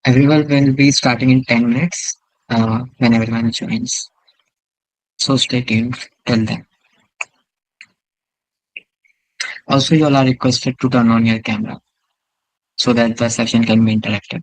Everyone will be starting in 10 minutes when everyone joins. So stay tuned till then. Also, you all are requested to turn on your camera so that the session can be interactive.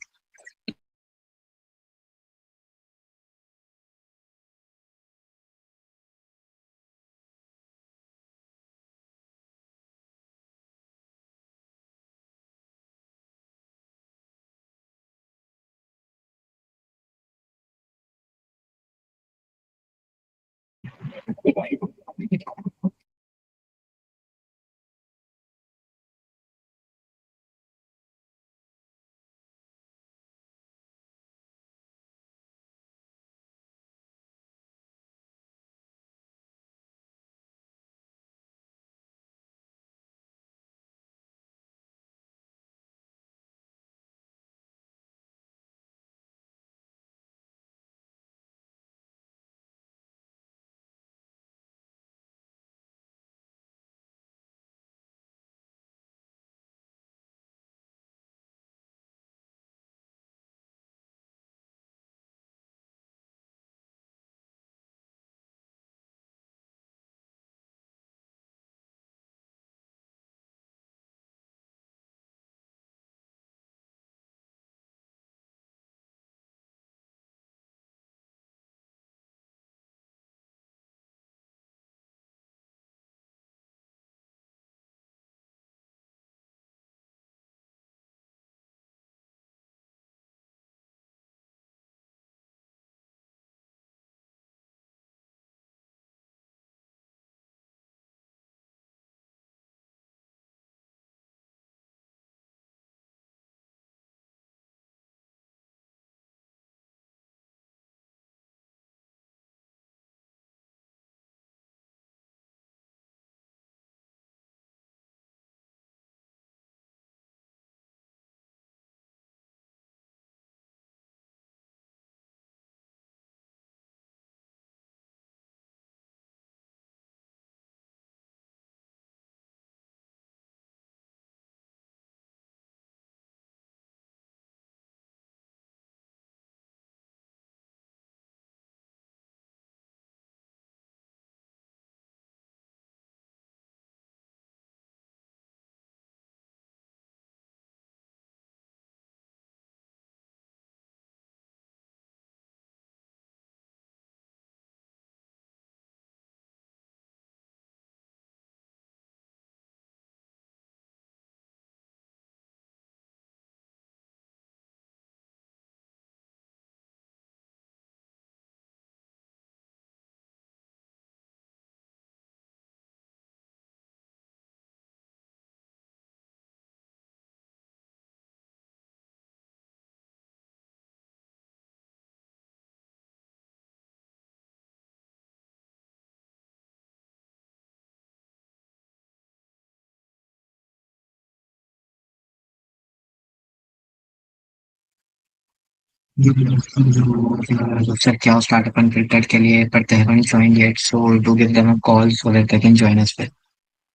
Sir क्या startup unfiltered के लिए but they haven't joined yet, so do give them a call so that they can join as well.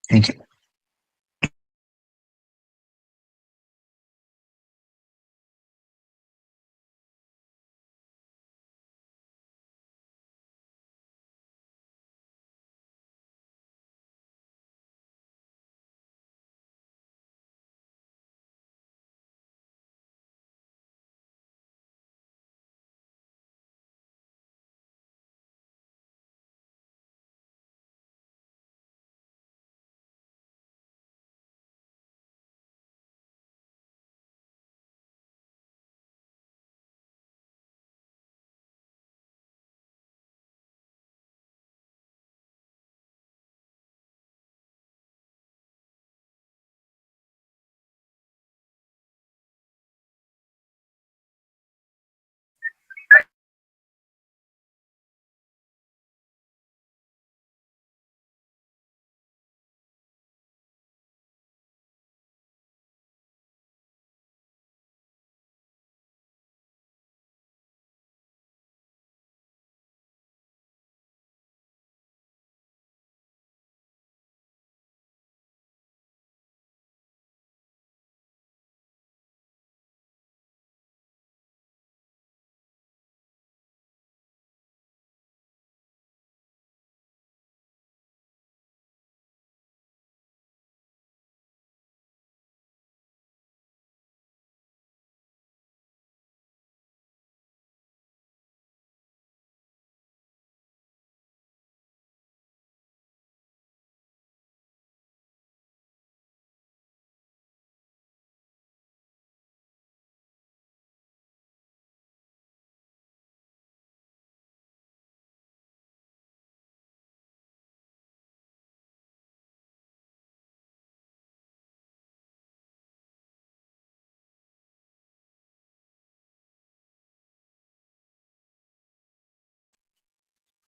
Thank you.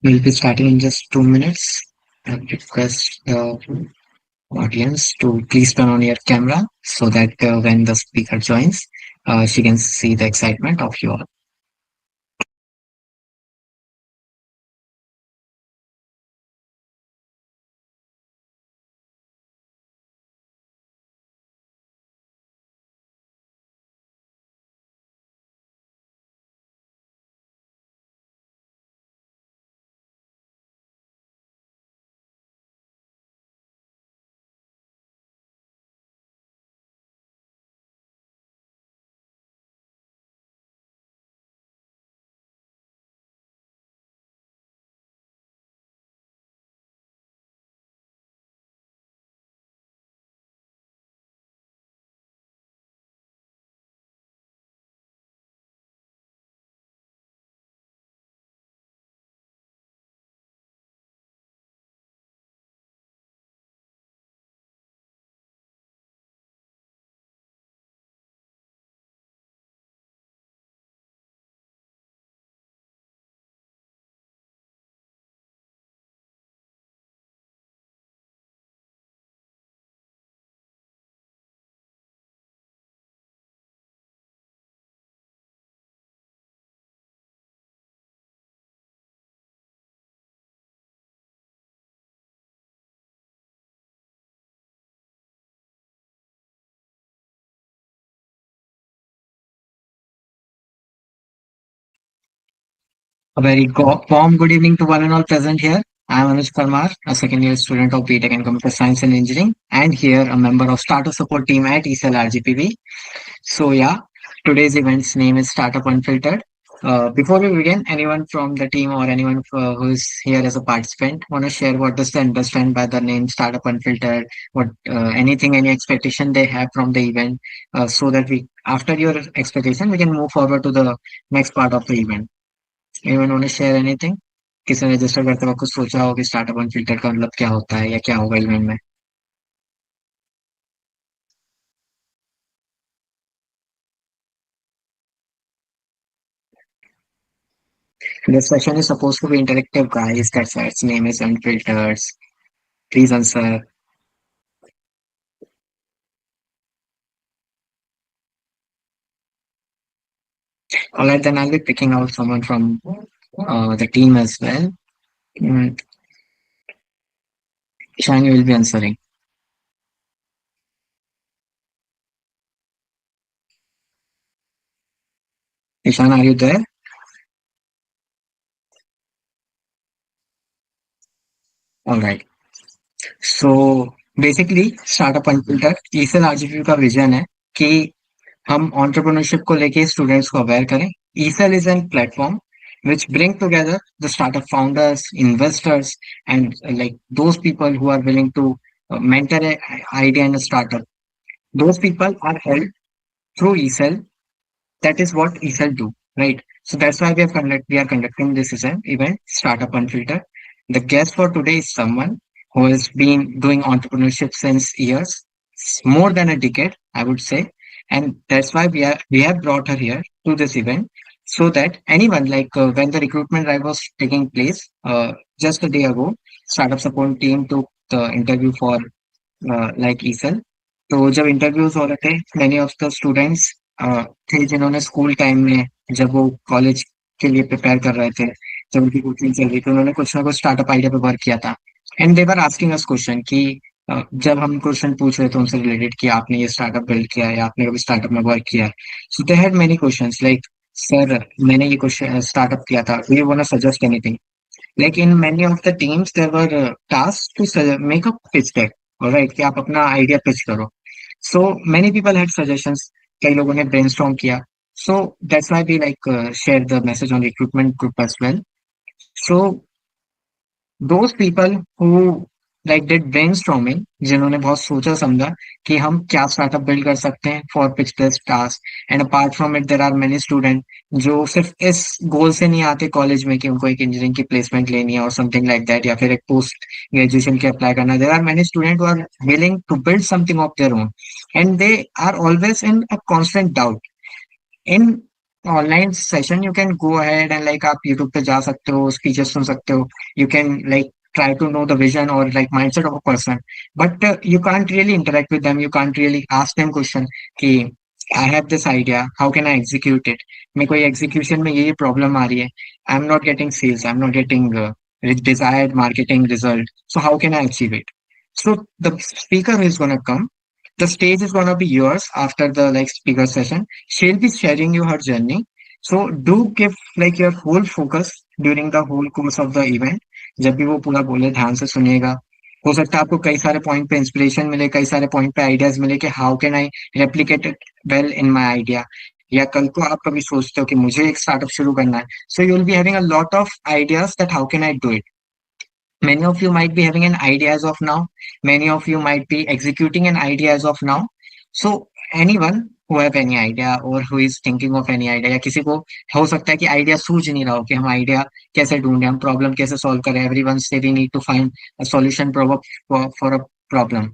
We'll be starting in just 2 minutes. I request the audience to please turn on your camera so that when the speaker joins, she can see the excitement of you all. A very warm good evening to one and all present here. I am Anuj Parmar, a second year student of BTech in Computer Science and Engineering, and here a member of Startup Support Team at E-Cell RGPV. So yeah, today's event's name is Startup Unfiltered. Before we begin, anyone from the team or anyone who is here as a participant want to share what does they understand by the name Startup Unfiltered? What anything, any expectation they have from the event, so that we, after your expectation, we can move forward to the next part of the event. Anyone want to share anything? किसी ने register करते वक्त कुछ सोचा हो कि startup unfilter का मतलब क्या होता है या क्या होगा इवेंट में? The session is supposed to be interactive, guys. That's why its name is Unfiltered. Please answer. All right, then I'll be picking out someone from the team as well. Mm, Ishan, you will be answering. Ishan, are you there? All right. So basically, Startup Unfiltered E cell RGP का vision है कि हम entrepreneurship को लेके students को aware करें. ECIL is an platform which bring together the startup founders, investors, and like those people who are willing to mentor an idea in a startup. Those people are held through ecell. That is what ESL do, right? So that's why we are conducting this event, Startup Unfiltered. The guest for today is someone who has been doing entrepreneurship since years, more than a decade, I would say. And that's why we have brought her here to this event so that anyone, like when the recruitment drive was taking place just a day ago, startup support team took the interview for like ईसल. तो जब interviews हो रहे थे, many of the students थे जिन्होंने school time में, जब वो कॉलेज के लिए प्रिपेयर कर रहे थे, जब उनकी कोचिंग चल रही थी, उन्होंने कुछ ना कुछ स्टार्टअप आइडिया पे वर्क किया था. And they were asking us question कि जब हम क्वेश्चन पूछ रहे थे उनसे रिलेटेड कि आपने ये स्टार्टअप बिल्ड किया है या आपने कभी स्टार्टअप में वर्क किया है. So they had many questions like, sir मैंने ये क्वेश्चन स्टार्टअप किया था, do you want to suggest anything? Like in many of the teams, there were tasks to make a pitch deck. All right, कि आप अपना idea pitch करो. So many people had suggestions. कई लोगों ने brainstorm किया. So that's why we like share the message on recruitment group as well. So those people who like did brainstorming, जिन्होंने बहुत सोचा समझा कि हम क्या स्टार्टअप बिल्ड कर सकते हैं for pitch this task. And apart from it there are many student जो सिर्फ इस गोल से नहीं आते कॉलेज में कि उनको एक इंजीनियरिंग की प्लेसमेंट लेनी है और समथिंग लाइक दैट, या फिर एक पोस्ट ग्रेजुएशन के अप्लाई करना. There are many student who are willing to build something of their own, and they are always in a constant doubt. In online session you can go ahead and like आप YouTube पे जा सकते हो, speeches सुन सकते हो, you can like try to know the vision or like mindset of a person, but you can't really interact with them, you can't really ask them question कि I have this idea, how can I execute it? मेरे को ये execution में ये problem आ रही है, I'm not getting sales, I'm not getting desired marketing result, so how can I achieve it? So the speaker is gonna come, the stage is gonna be yours after the like speaker session. She'll be sharing you her journey. So do give like your whole focus during the whole course of the event. जब भी वो पूरा बोले ध्यान से सुनिएगा. हो सकता है आपको कई सारे पॉइंट पे इंस्पिरेशन मिले, कई सारे पॉइंट पे आइडियाज मिले कि how can I replicate it well in my idea. या कल को आप कभी सोचते हो कि मुझे एक स्टार्टअप शुरू करना है, so you will be having a lot of ideas that how can I do it. Many of you might be having an idea as of now. Many of you might be executing an idea as of now. So anyone who have any idea or who is thinking of any idea, या किसी को हो सकता है कि idea सूझ नहीं रहा हो कि हम आइडिया कैसे ढूंढें, हम प्रॉब्लम कैसे सॉल्व करें. एवरीवन से we need to find a solution for a problem,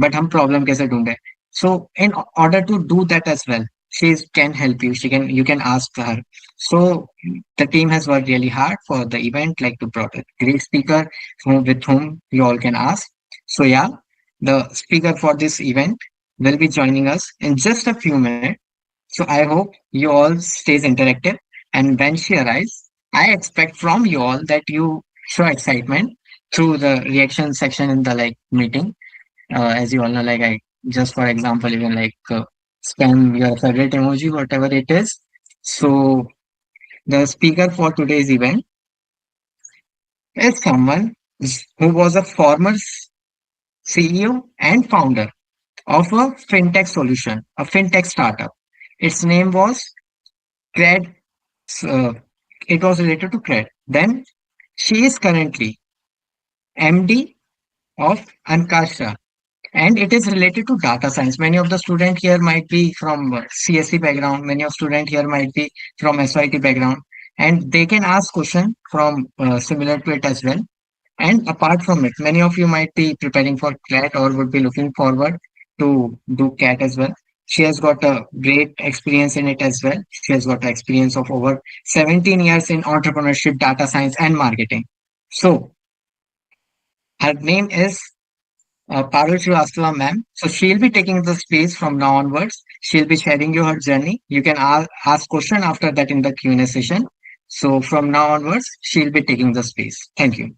but हम प्रॉब्लम कैसे ढूंढें. So in order to do that as well, she can help you, she can, you can ask her. So the team has worked really hard for the event, like to brought a great speaker with whom you all can ask. So yeah, the speaker for this event will be joining us in just a few minutes. So I hope you all stays interactive. And when she arrives, I expect from you all that you show excitement through the reaction section in the like meeting. As you all know, like I just for example, even like spam your favorite emoji, whatever it is. So the speaker for today's event is someone who was a former CEO and founder of a fintech solution, a fintech startup. Its name was Cred. Uh, it was related to Cred. Then she is currently MD of Ankashram, and it is related to data science. Many of the students here might be from CSC background. Many of students here might be from SYT background, and they can ask question from similar to it as well. And apart from it, many of you might be preparing for CAT or would be looking forward to do CAT as well. She has got a great experience in it as well. She has got an experience of over 17 years in entrepreneurship, data science, and marketing. So her name is Parul Shrivastava, ma'am. So she'll be taking the space from now onwards. She'll be sharing you her journey. You can ask question after that in the Q&A session. So from now onwards, she'll be taking the space. Thank you.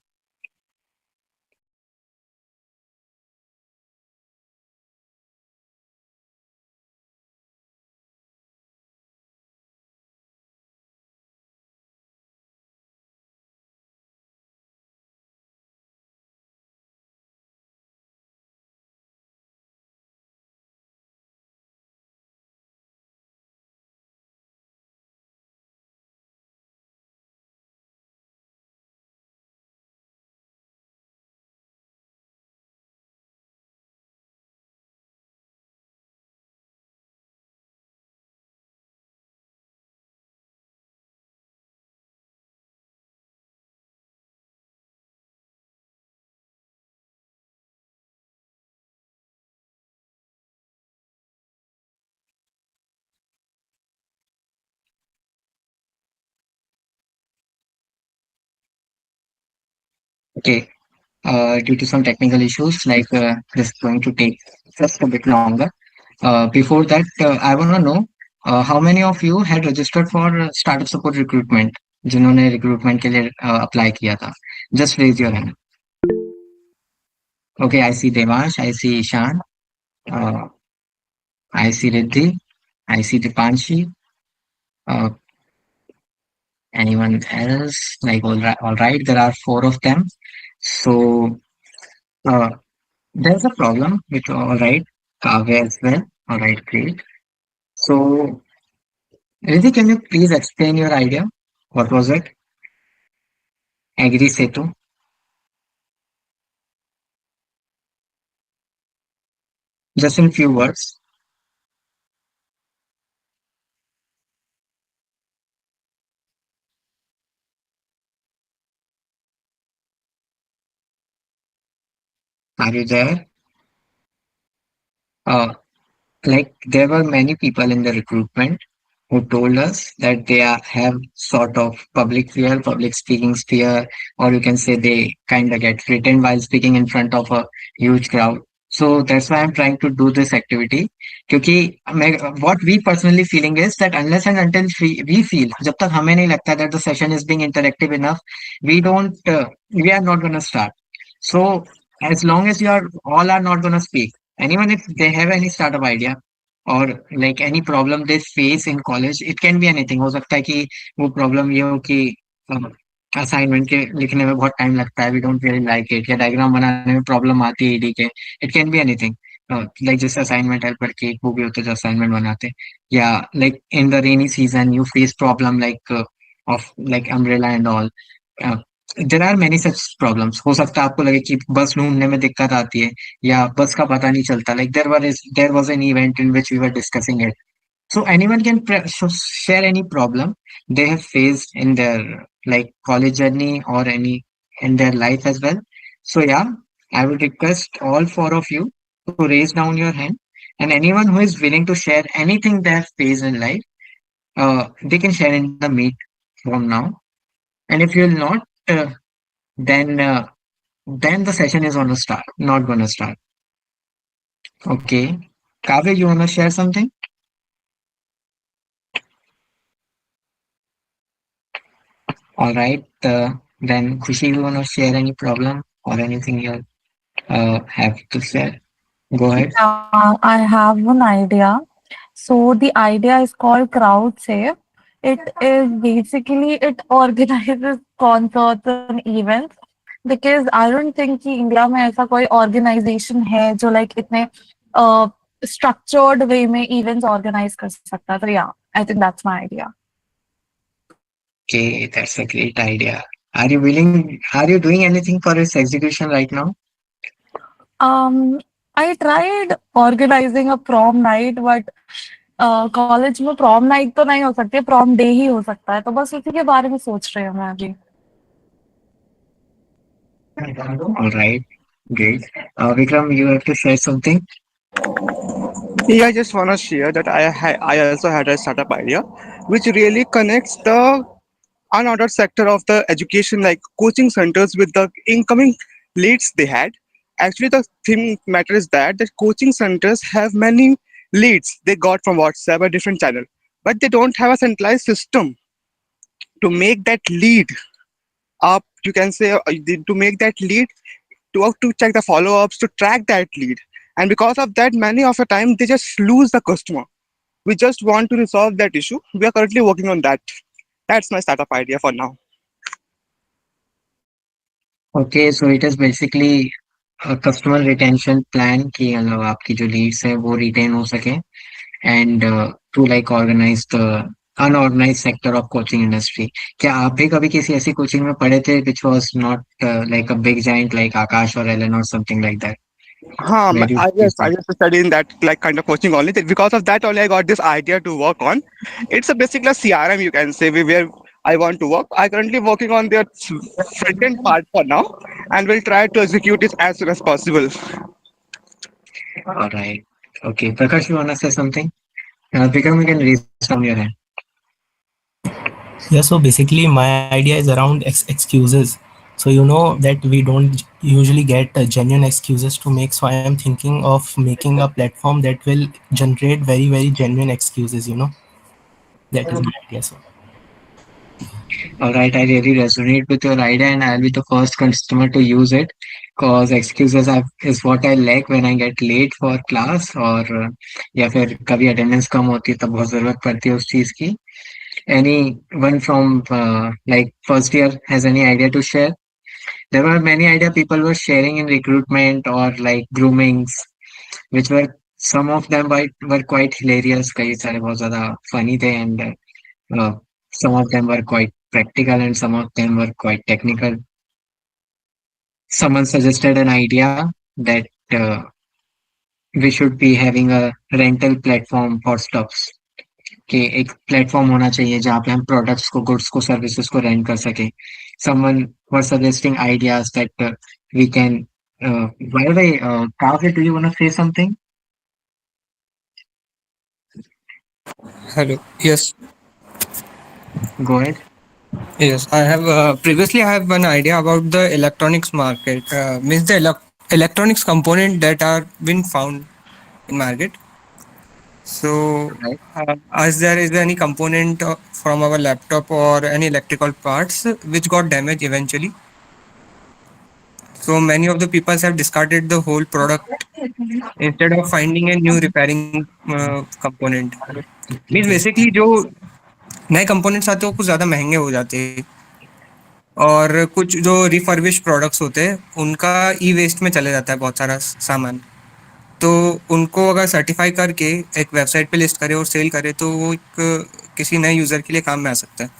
Okay. Due to some technical issues, like this is going to take just a bit longer. Before that, I want to know how many of you had registered for startup support recruitment, जिन्होंने recruitment के लिए apply किया था. Just raise your hand. Okay, I see Devansh, I see Ishan, uh, I see Riddhi, I see Dipanshi. Uh, Anyone else? Like all right, there are four of them. So uh, there's a problem with all right, Kavya as well. All right, great. So, Riddhi, can you please explain your idea? What was it? Agri Setu. Just in few words. Are you there? Uh, like there were many people in the recruitment. who told us that they have sort of public fear, public speaking fear, or you can say they kind of get threatened while speaking in front of a huge crowd. So that's why I'm trying to do this activity. क्योंकि what we personally feeling is that unless and until we feel, जब तक हमें नहीं लगता that the session is being interactive enough, we are not gonna start. So as long as you are all are not gonna speak, anyone if they have any startup idea or like any problem they face in college, it can be anything. हो सकता है कि वो problem ये हो कि assignment के लिखने में बहुत टाइम लगता है, we don't really like it, या डायग्राम बनाने में प्रॉब्लम आती है ईडी के, it can be anything. Like जैसे असाइनमेंट हेल्पर के वो भी होते हैं जो असाइनमेंट बनाते हैं, या like in the rainy season you face problem like of like umbrella and all. There are many such problems. हो सकता है आपको लगे कि बस ढूंढने में दिक्कत आती है या बस का पता नहीं चलता, like there was an event in which we were discussing it. So anyone can share any problem they have faced in their like college journey or any in their life as well. So yeah, I would request all four of you to raise down your hand, and anyone who is willing to share anything they have faced in life, they can share in the meet from now. And if you will not, then then the session is gonna start, not gonna start. Okay, Kavya, you wanna share something? All right. Then Khushi, you wanna share any problem or anything you have to share? Go ahead. Yeah, I have one idea. So the idea is called crowd safe. It is basically it organizes concerts and events because I don't think कि India में ऐसा कोई organization है जो like इतने structured way में events organize कर सकता है. So yeah, I think that's my idea. Okay, that's a great idea. Are you willing? Are you doing anything for its execution right now? Um, I tried organizing a prom night, but college में prom night तो नहीं हो सकती, prom day ही हो सकता है, तो बस उसी के बारे में सोच रही हूँ मैं अभी। All right, great. Vikram, you have to share something. Yeah, I just want to share that I also had a startup idea, which really connects the unordered sector of the education, like coaching centers, with the incoming leads they had. Actually, the thing matter is that the coaching centers have many leads they got from WhatsApp or different channel, but they don't have a centralized system to make that lead up. You can say to make that lead to check the follow-ups to track that lead, and because of that, many of the time they just lose the customer. We just want to resolve that issue. We are currently working on that. That's my startup idea for now. Okay, so it is basically a customer retention plan कि मतलब आपकी जो leads है वो retain हो सके, and to like organize the unorganized sector of coaching industry. क्या आप भी कभी किसी ऐसी कोचिंग में पढ़े थे which was not like a big giant like Akash or Ellen or something like that? Where you Yes, used I to? used to study in that like kind of coaching only. Because of that only, I got this idea to work on. It's a basically a CRM, you can say, where I want to work. I currently working on their front end part for now, and will try to execute it as soon as possible. All right. Okay, Prakash, you wanna say something? Vikram, you can raise down your hand. Yeah, so basically my idea is around excuses. So you know that we don't usually get genuine excuses to make. So I am thinking of making a platform that will generate very genuine excuses. That is my idea. So All right, I really resonate with your idea, and I'll be the first customer to use it. Cause excuses is what I lack when I get late for class, और या फिर कभी attendance कम होती है तब बहुत जरूरत पड़ती है उस चीज की. Anyone from like first year has any idea to share? There were many idea people were sharing in recruitment or like groomings, which were some of them were quite hilarious. कई सारे बहुत ज्यादा funny थे, and uh, some of them were quite practical and some of them were quite technical. Someone suggested an idea that we should be having a rental platform for stuffs. कि एक platform होना चाहिए जहाँ पे हम products को, goods को, services को रेंट कर सके. Someone was suggesting ideas that we can. By the way, Kavya, do you want to say something? Hello. Yes. Go ahead. Yes. I have previously I have one idea about the electronics market. Means the electronics component that are being found in market. So, Right. as there is any component from our laptop or any electrical parts which got damaged eventually, so many of the people have discarded the whole product instead of finding a new repairing component. Means basically जो नए components आते हैं वो कुछ ज़्यादा महंगे हो जाते हैं और कुछ जो रिफर्बिश प्रोडक्ट्स होते हैं उनका ई वेस्ट में चले जाता है बहुत सारा सामान तो उनको अगर सर्टिफाई करके एक वेबसाइट पे लिस्ट करे और सेल करे तो वो एक किसी नए यूज़र के लिए काम में आ सकता है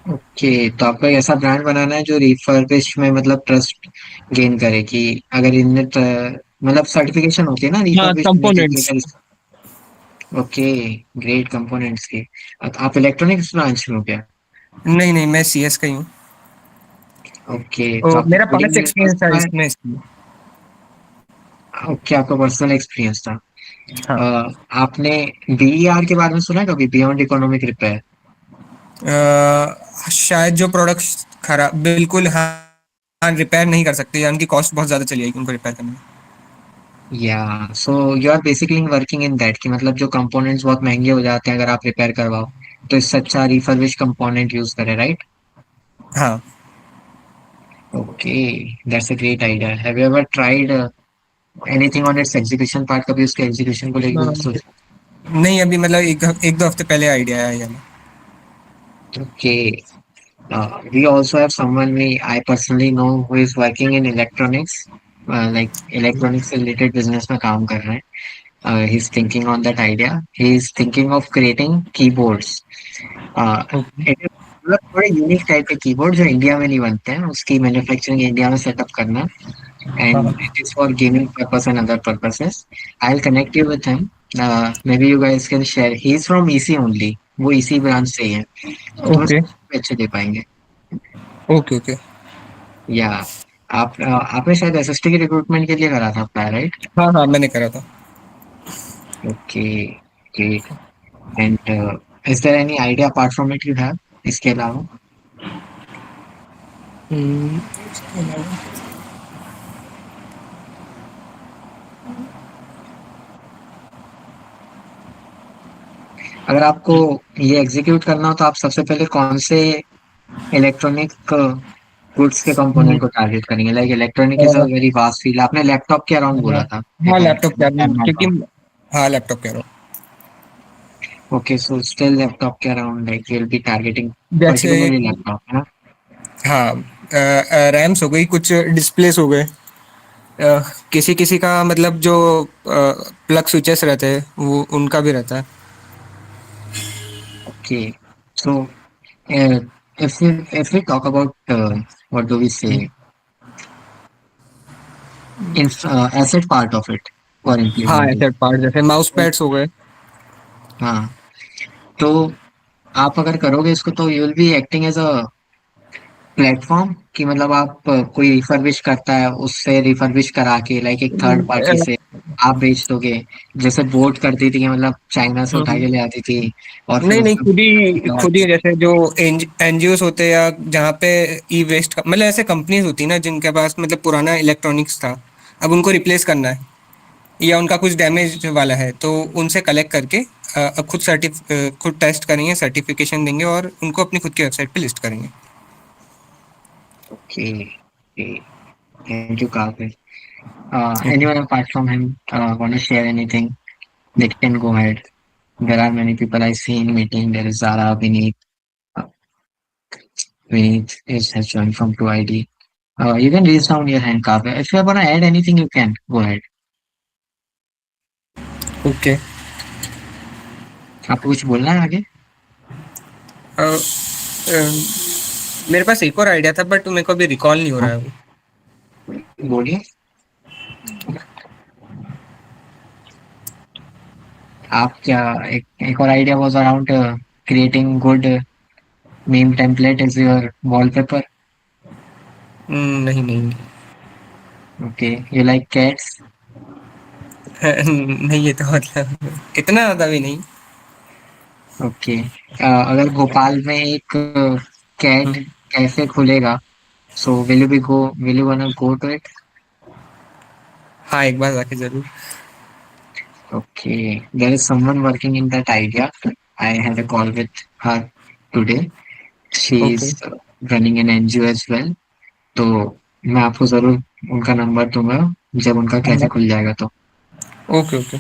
ओके, तो आपको एक ऐसा ब्रांड बनाना है जो रिफर्बिश में मतलब ट्रस्ट गेन करे कि अगर इनमें मतलब सर्टिफिकेशन होती है ना हाँ refurbish components okay, great components की। आप इलेक्ट्रॉनिक्स ब्रांच में हो क्या? नहीं नहीं मैं सी एस का ही हूँ ओके, तो तो आपको मेरा कोडिंग पास्ट में एक्सपीरियंस इंटरेस्ट था था? इसमें इसलिए ओके, आपका पर्सनल एक्सपीरियंस था। हाँ आपने बीईआर के बारे में सुना है कभी, बियॉन्ड इकोनॉमिक रिपेयर? शायद जो प्रोडक्ट्स खराब बिल्कुल हाँ हाँ रिपेयर नहीं कर सकते या उनकी कॉस्ट बहुत ज़्यादा चली जाएगी उनको रिपेयर करने में या so you are basically working in that कि मतलब जो कंपोनेंट्स बहुत महंगे हो जाते हैं अगर आप रिपेयर करवाओ, तो इससे अच्छा रिफर्बिश कंपोनेंट यूज करें, राइट? हाँ okay, that's a great idea. Have you ever tried anything on it's execution part? कभी उसके एग्जीक्यूशन को लेकर कुछ सोचा? नहीं अभी मतलब एक दो हफ्ते पहले आइडिया आया ये हमें okay, we also have someone I personally know who is working in electronics, like electronics से related business में काम कर रहे हैं। He's thinking on that idea. He's thinking of creating keyboards. Okay It is मतलब थोड़े यूनिक टाइप के keyboard जो इंडिया में नहीं बनते हैं, उसकी मैन्युफैक्चरिंग इंडिया में सेटअप करना, and हाँ it is for gaming purpose and other purposes. I'll connect you with him. Maybe you guys can share. He's from EC only. वो EC ब्रांच से ही है, तो तुम्हें ओके अच्छे दे पाएंगे। ओके ओके या आपने शायद एसएसटी के रिक्रूटमेंट के लिए करा था अप्लाई, राइट? हाँ हाँ मैंने करा था okay, great. And is there any idea apart from it you have, इसके अलावा? हम्म, अगर आपको ये एग्जीक्यूट करना हो तो आप सबसे पहले कौन से इलेक्ट्रॉनिक गुड्स के कंपोनेंट को टारगेट करेंगे? Like electronic is a a, very vast field. आपने लैपटॉप के अराउंड बोला था, हाँ if लैपटॉप कह रहा I'm हूँ not क्योंकि wrong. हाँ लैपटॉप कह रहा हूँ Okay, so still laptop के around like you'll be targeting जैसे particularly laptop, है ना? हाँ रैम्स हो गई कुछ डिस्प्लेस हो गए किसी किसी का मतलब जो प्लग स्विचेस रहते हैं वो उनका भी रहता है Okay, so uh, if we talk about what do we say, in asset part of it for हाँ implementing. ऐसे पार्ट जैसे माउस पैड्स हो गए हाँ, तो आप अगर करोगे इसको तो you will be acting as a platform कि मतलब आप कोई रिफर्बिश करता है उससे रिफर्बिश करा के लाइक एक थर्ड पार्टी से आप बेच दोगे, जैसे बोट करती थी कि मतलब चाइना से उठा के ले आती थी और फिर नहीं नहीं उसका खुद ही जैसे जो एनजीओस होते हैं या जहाँ पे ई वेस्ट मतलब ऐसे कंपनीज होती है ना जिनके पास मतलब पुराना इलेक्ट्रॉनिक्स था अब उनको रिप्लेस करना है या उनका कुछ डैमेज वाला है तो उनसे कलेक्ट करके खुद टेस्ट करेंगे सर्टिफिकेशन देंगे और उनको अपनी खुद की वेबसाइट पे लिस्ट करेंगे ओके, थैंक यू काफी। Anyone apart from him want to share anything, they can go ahead. There are many people I see in meeting. There is Zara, uh, Vineet has joined from 2ID. You can raise down your hand, Kavya. If you want to add anything, you can go ahead. Okay आपको कुछ बोलना है आगे? मेरे पास एक और idea था but मेरे को अभी रिकॉल नहीं हो रहा हाँ, है वो बोलिए। आप क्या, एक और idea was around creating good meme template as your wallpaper. नहीं नहीं ओके, यू लाइक कैट्स? नहीं, ये तो मतलब इतना ज़्यादा भी नहीं। ओके। अगर भोपाल में एक कैट हुँ। कैफे खुलेगा, so will you wanna go to it? हाँ, एक बार जाके ज़रूर। Okay, there is someone working in that idea. I had a call with her today. She okay, is running an NGO as well. तो मैं आपको जरूर उनका नंबर दूंगा जब उनका कैफे खुल जाएगा तो। ओके, ओके,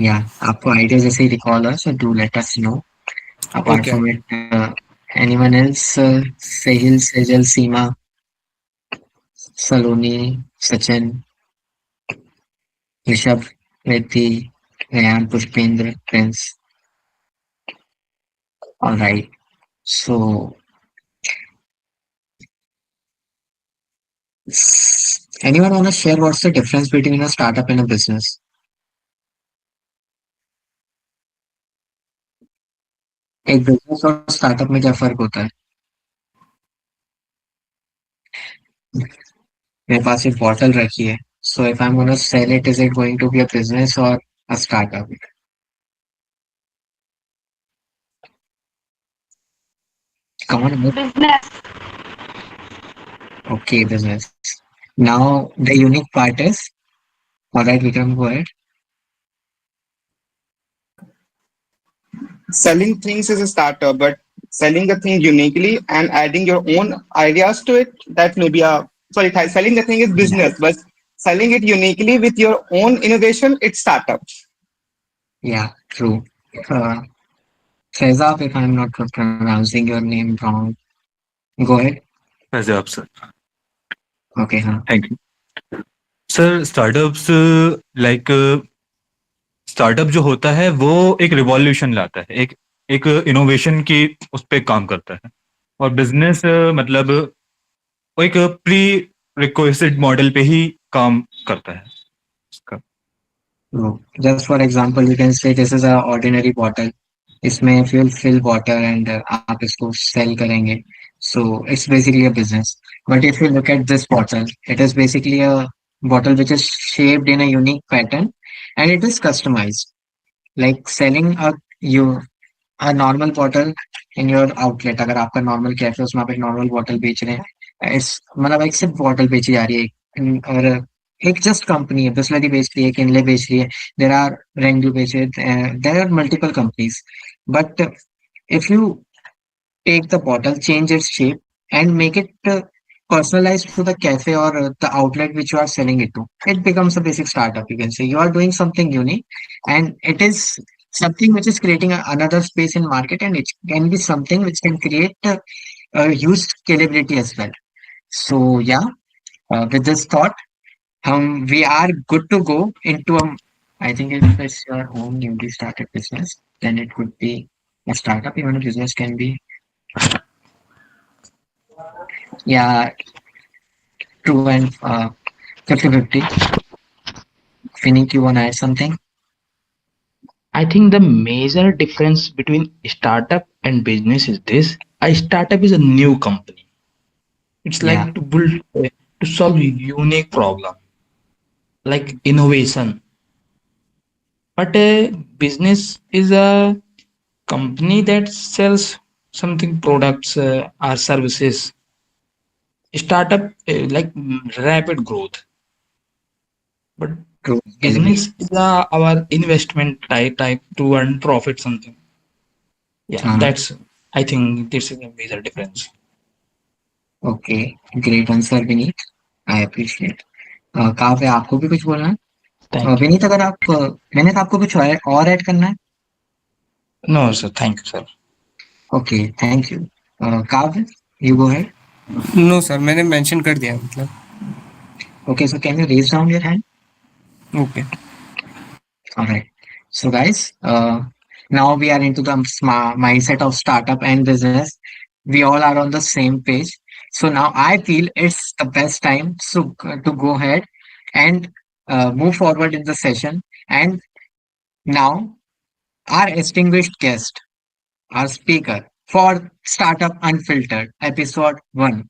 या आपको आइडिया जैसे ही रिकॉल है, so do let us know. Apart okay from uncle. It, anyone else? Sahil, Sejal, Seema, Saloni, Sachin, Rishabh, Riddhi, Reyan, Pushpendra, Prince. Alright, so anyone want to share what's the difference between a startup and a business? एक business और startup में क्या फर्क होता है? मेरे पास एक बॉटल रखी है, so if I am gonna sell it, is it going to be a business or a startup? Come on. Business. Okay, business. Now the unique part is, alright Vikram, go ahead. Selling things is a startup, but selling the thing uniquely and adding your own ideas to it, that may be a sorry. Selling the thing is या business, but selling it uniquely with your own innovation, it's startup. या true. Fezab, if I'm not pronouncing your name wrong, go ahead. Fazab sir, okay, हाँ। thank you. Sir startups like startup जो होता है वो एक revolution लाता है, एक एक इनोवेशन की उस पे काम करता है। और बिजनेस मतलब वो एक प्री रिक्वेस्टेड मॉडल पे ही काम करता है उसका। No. Just for example, you can say this is a ordinary bottle. इसमें if you'll fill water and आप इसको sell करेंगे, so it's basically a business. But if you look at this bottle, it is basically a bottle which is shaped in a unique pattern and it is customized. Like selling a normal bottle in your outlet, अगर आपका normal cafe उसमें आप एक normal bottle बेच रहे हैं, इस मतलब एक सिर्फ bottle बेची जा रही है, और एक जस्ट कंपनी है, बिस्लरी बेच रही है, किनले बेच रही है, देर आर रेंगू बेच रहे, there are multiple companies. But if you take the bottle, change its shape, and make it personalized to the cafe or the outlet which you are selling it to, it becomes a basic startup. You can say you are doing something unique, and it is something which is creating another space in market, and it can be something which can create a huge scalability as well. So yeah, with this thought, we are good to go into a. I think if it's your own newly started business, then it could be a startup. Even a business can be. Yeah, true and 50-50. Finik, you want to add something? I think the major difference between startup and business is this. A startup is a new company. It's Yeah, like to build to solve a unique problem, like innovation. But a business is a company that sells something products or services. Startup like rapid growth, but true. Scalability. business is our investment type to earn profit something. Yeah, हाँ, that's I think this is a major difference. Okay, great answer Vineet, I appreciate. कहाँ पे आपको भी कुछ बोलना है? Thank you. Vineet, अगर आप मैंने तो आपको कुछ और ऐड करना है? No, sir. Thank you, sir. Okay, thank you. Kavya, you go ahead. No sir, मैंने मेंशन कर दिया मतलब। Okay, so can you raise down your hand? Okay. All right. So, guys, now we are into the mindset of startup and business. We all are on the same page. So now I feel it's the best time to go ahead and move forward in the session. And now our distinguished guest, our speaker for Startup Unfiltered, episode 1.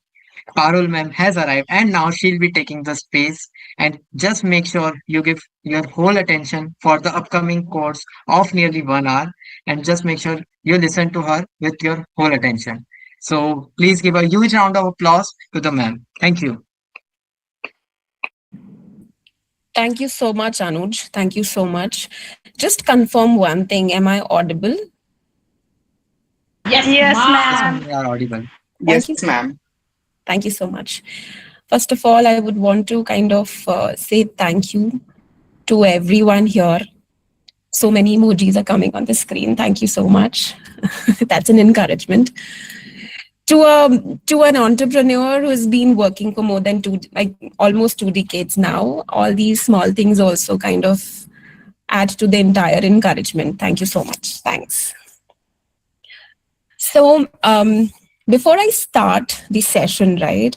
Parul ma'am has arrived and now she'll be taking the space, and just make sure you give your whole attention for the upcoming course of nearly 1 hour, and just make sure you listen to her with your whole attention. So please give a huge round of applause to the ma'am. Thank you. Thank you so much, Anuj. Thank you so much. Just confirm one thing. Am I audible? Yes, Yes, ma'am. ma'am, you are audible. Thank Yes, you. ma'am. Thank you so much. First of all, I would want to kind of say thank you to everyone here. So many emojis are coming on the screen. Thank you so much. That's an encouragement. To an entrepreneur who's been working for more than almost 2 decades now, all these small things also kind of add to the entire encouragement. Thank you so much. Thanks. So before I start the session, right,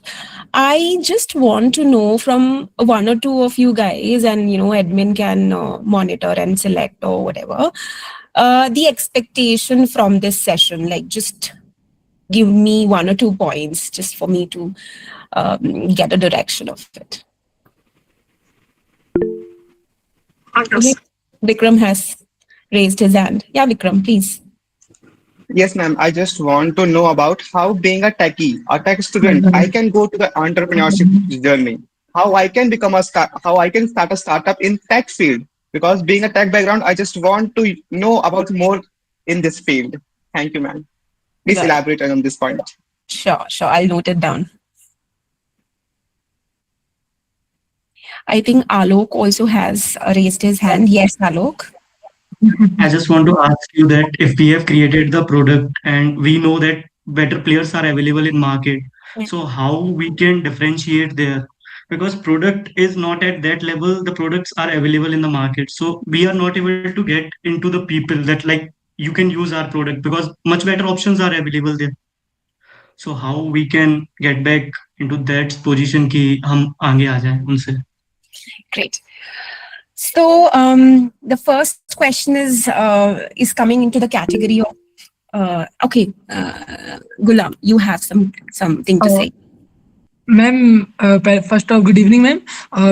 I just want to know from one or two of you guys, and admin can monitor and select or whatever, the expectation from this session. Like, just give me 1 or 2 points just for me to get a direction of it. Okay. Vikram has raised his hand. Yeah, Vikram, please. Yes, ma'am. I just want to know about how being a techie, a tech student, I can go to the entrepreneurship journey. How I can how I can start a startup in tech field. Because being a tech background, I just want to know about more in this field. Thank you, ma'am. Please Right. elaborate on this point. Sure. I'll note it down. I think Alok also has raised his hand. Yes, Alok. I just want to ask you that if we have created the product and we know that better players are available in market, so how we can differentiate there? Because product is not at that level, the products are available in the market. So we are not able to get into the people that like you can use our product because much better options are available there. So how we can get back into that position कि हम आगे आ जाएं उनसे? Great. So the first question is coming into the category of okay, Gulam, you have something to say. Ma'am first of good evening ma'am.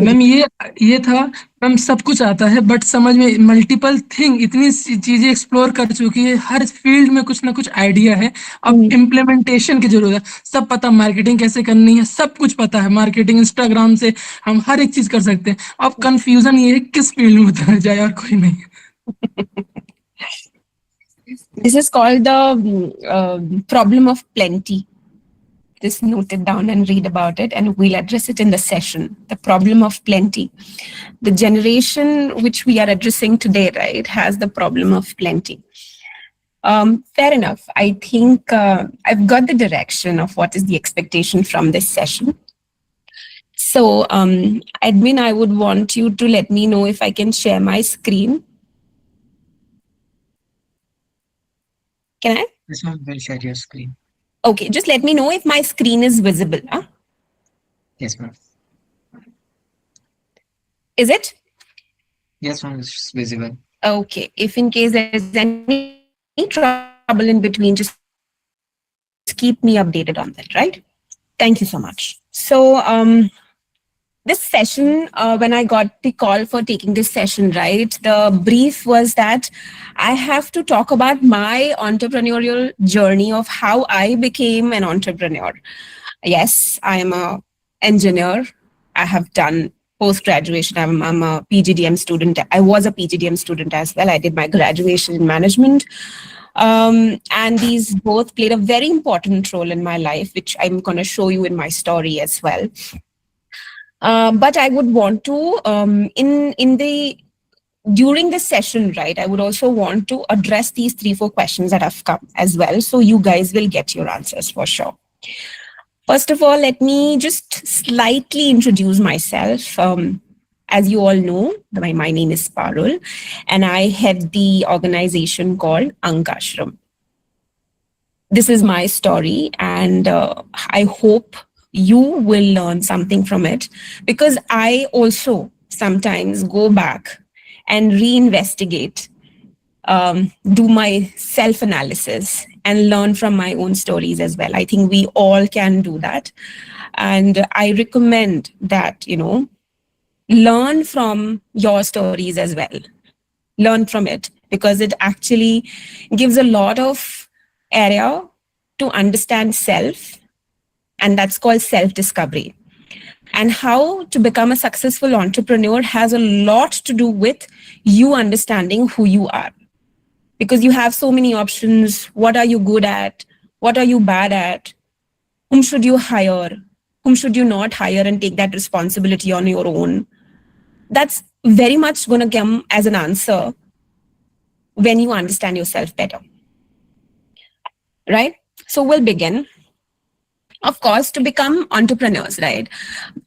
Ma'am ये था ma'am सब कुछ आता है बट समझ में मल्टीपल थिंग इतनी चीजें एक्सप्लोर कर चुकी है, हर फील्ड में कुछ ना कुछ आइडिया है. अब इम्प्लीमेंटेशन की जरूरत है. सब पता मार्केटिंग कैसे करनी है, सब कुछ पता है. मार्केटिंग इंस्टाग्राम से हम हर एक चीज कर सकते हैं. अब कंफ्यूजन ये है किस फील्ड में उतरना जाए और कोई नहीं. This is called the problem of plenty. Just note it down and read about it, and we'll address it in the session. The problem of plenty. The generation which we are addressing today, right, has the problem of plenty. Fair enough. I think I've got the direction of what is the expectation from this session. So, admin, I would want you to let me know if I can share my screen. Can I? This one will share your screen. Okay, just let me know if my screen is visible. Huh? Yes, ma'am. Is it? Yes, ma'am, it's visible. Okay. If in case there's any trouble in between, just keep me updated on that, right? Thank you so much. So, this session, when I got the call for taking this session, right, the brief was that I have to talk about my entrepreneurial journey of how I became an entrepreneur. Yes, I am an engineer. I have done post-graduation. I'm a PGDM student. I was a PGDM student as well. I did my graduation in management. And these both played a very important role in my life, which I'm going to show you in my story as well. But I would want to, during this session, right, I would also want to address these 3-4 questions that have come as well. So you guys will get your answers for sure. First of all, let me just slightly introduce myself. As you all know, my name is Parul, and I head the organization called Ankashram. This is my story, and I hope you will learn something from it, because I also sometimes go back and reinvestigate do my self-analysis and learn from my own stories as well. I think we all can do that. And I recommend that, learn from your stories as well. Learn from it, because it actually gives a lot of area to understand self, and that's called self-discovery. And how to become a successful entrepreneur has a lot to do with you understanding who you are. Because you have so many options. What are you good at? What are you bad at? Whom should you hire? Whom should you not hire and take that responsibility on your own? That's very much going to come as an answer when you understand yourself better. Right? So we'll begin. Of course, to become entrepreneurs, right?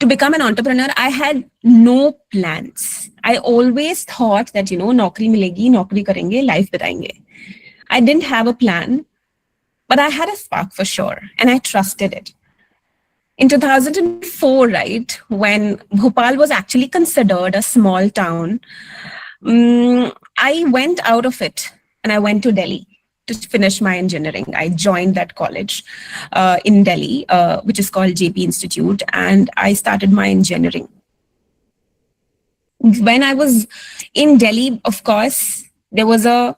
To become an entrepreneur, I had no plans. I always thought that, naukri milegi, naukri karenge, life bitayenge. I didn't have a plan, but I had a spark for sure, and I trusted it. In 2004, right, when Bhopal was actually considered a small town, I went out of it and I went to Delhi to finish my engineering. I joined that college in Delhi, which is called JP Institute, and I started my engineering. When I was in Delhi, of course, there was a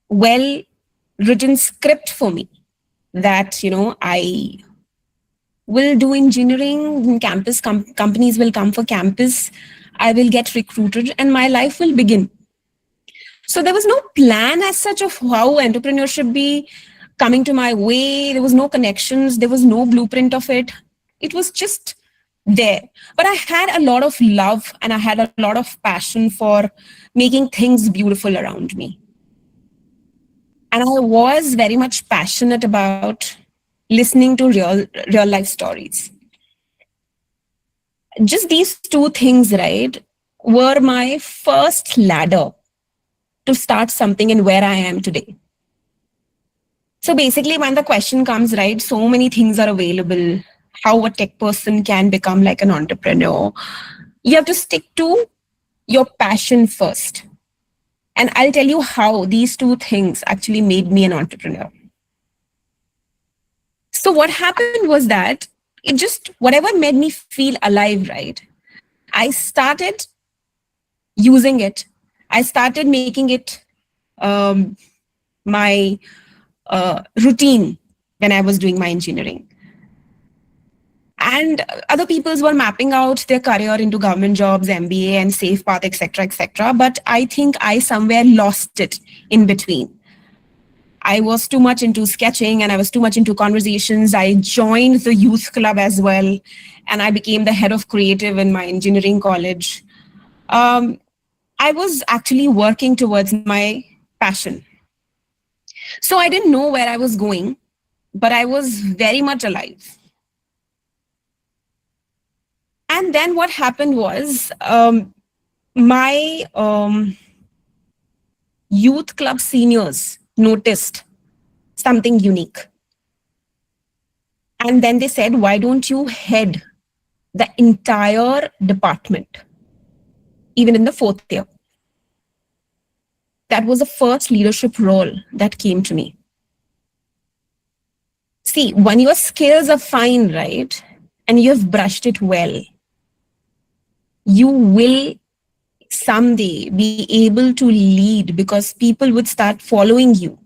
well-written script for me that, I will do engineering, campus companies will come for campus, I will get recruited, and my life will begin. So there was no plan as such of how entrepreneurship be coming to my way. There was no connections. There was no blueprint of it. It was just there. But I had a lot of love and I had a lot of passion for making things beautiful around me. And I was very much passionate about listening to real life stories. Just these two things, right, were my first ladder to start something in where I am today. So basically, when the question comes, right, so many things are available, how a tech person can become like an entrepreneur, you have to stick to your passion first. And I'll tell you how these two things actually made me an entrepreneur. So what happened was that it just, whatever made me feel alive, right, I started using it. I started making it my routine when I was doing my engineering. And other peoples were mapping out their career into government jobs, MBA and safe path, etc., etc. But I think I somewhere lost it in between. I was too much into sketching and I was too much into conversations. I joined the youth club as well. And I became the head of creative in my engineering college. I was actually working towards my passion. So I didn't know where I was going, but I was very much alive. And then what happened was my youth club seniors noticed something unique. And then they said, why don't you head the entire department, even in the fourth year? That was the first leadership role that came to me. See, when your skills are fine, right, and you have brushed it well, you will someday be able to lead because people would start following you.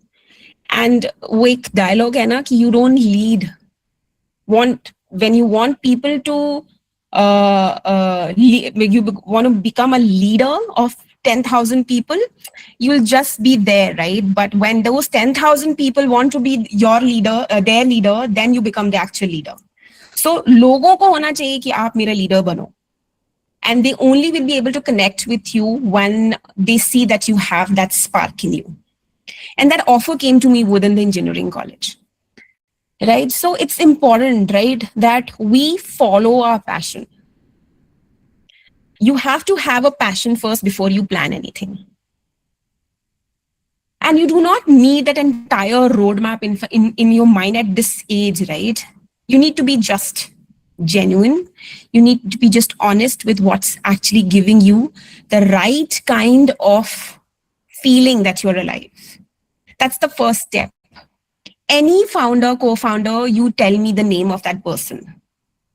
And with dialogue, you don't lead. When you want people to, you want to become a leader of 10,000 people, you'll just be there, right? But when those 10,000 people want to be your leader, their leader, then you become the actual leader. So, logo ko hona chahiye ki aap mera leader bano. And they only will be able to connect with you when they see that you have that spark in you. And that offer came to me within the engineering college. Right? So it's important, right, that we follow our passion. You have to have a passion first before you plan anything. And you do not need that entire roadmap in your mind at this age, right? You need to be just genuine. You need to be just honest with what's actually giving you the right kind of feeling that you're alive. That's the first step. Any founder, co-founder, you tell me the name of that person.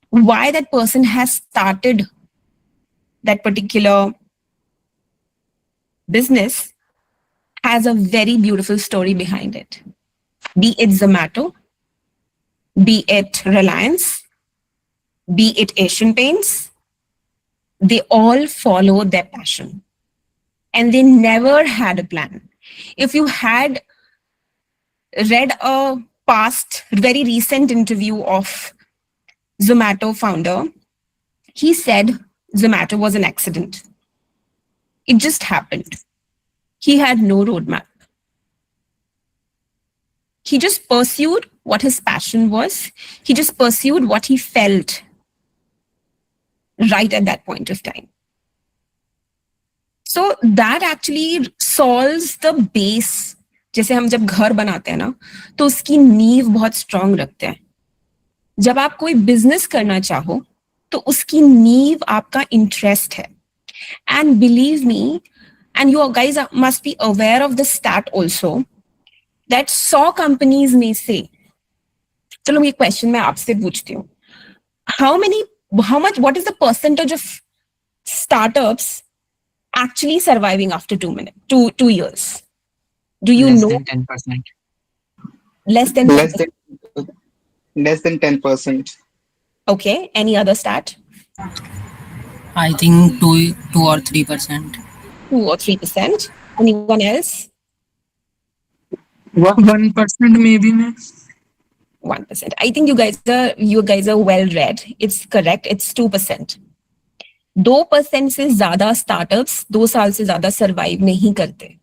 Why that person has started that particular business has a very beautiful story behind it. Be it Zomato, be it Reliance, be it Asian Paints, they all follow their passion. And they never had a plan. If you had read a past, very recent interview of Zomato founder, he said Zomato was an accident. It just happened. He had no roadmap. He just pursued what his passion was. He just pursued what he felt right at that point of time. So that actually solves the base. जैसे हम जब घर बनाते हैं ना, तो उसकी नींव बहुत स्ट्रांग रखते हैं. जब आप कोई बिजनेस करना चाहो, तो उसकी नींव आपका इंटरेस्ट है. And believe me, and you guys must be aware of the stat also, that 100 companies में से, चलो ये क्वेश्चन मैं आपसे पूछती हूँ, what is the percentage of startups actually surviving after 2 years? Do you know? Less than 10%. Less than Less than 10%. Okay. Any other stat? I think 2 or 3%. 2 or 3%. Anyone else? 1% maybe. 1%. I think you guys are well read. It's correct. It's 2%. 2% से ज्यादा startups 2 साल से ज्यादा survive नहीं करते.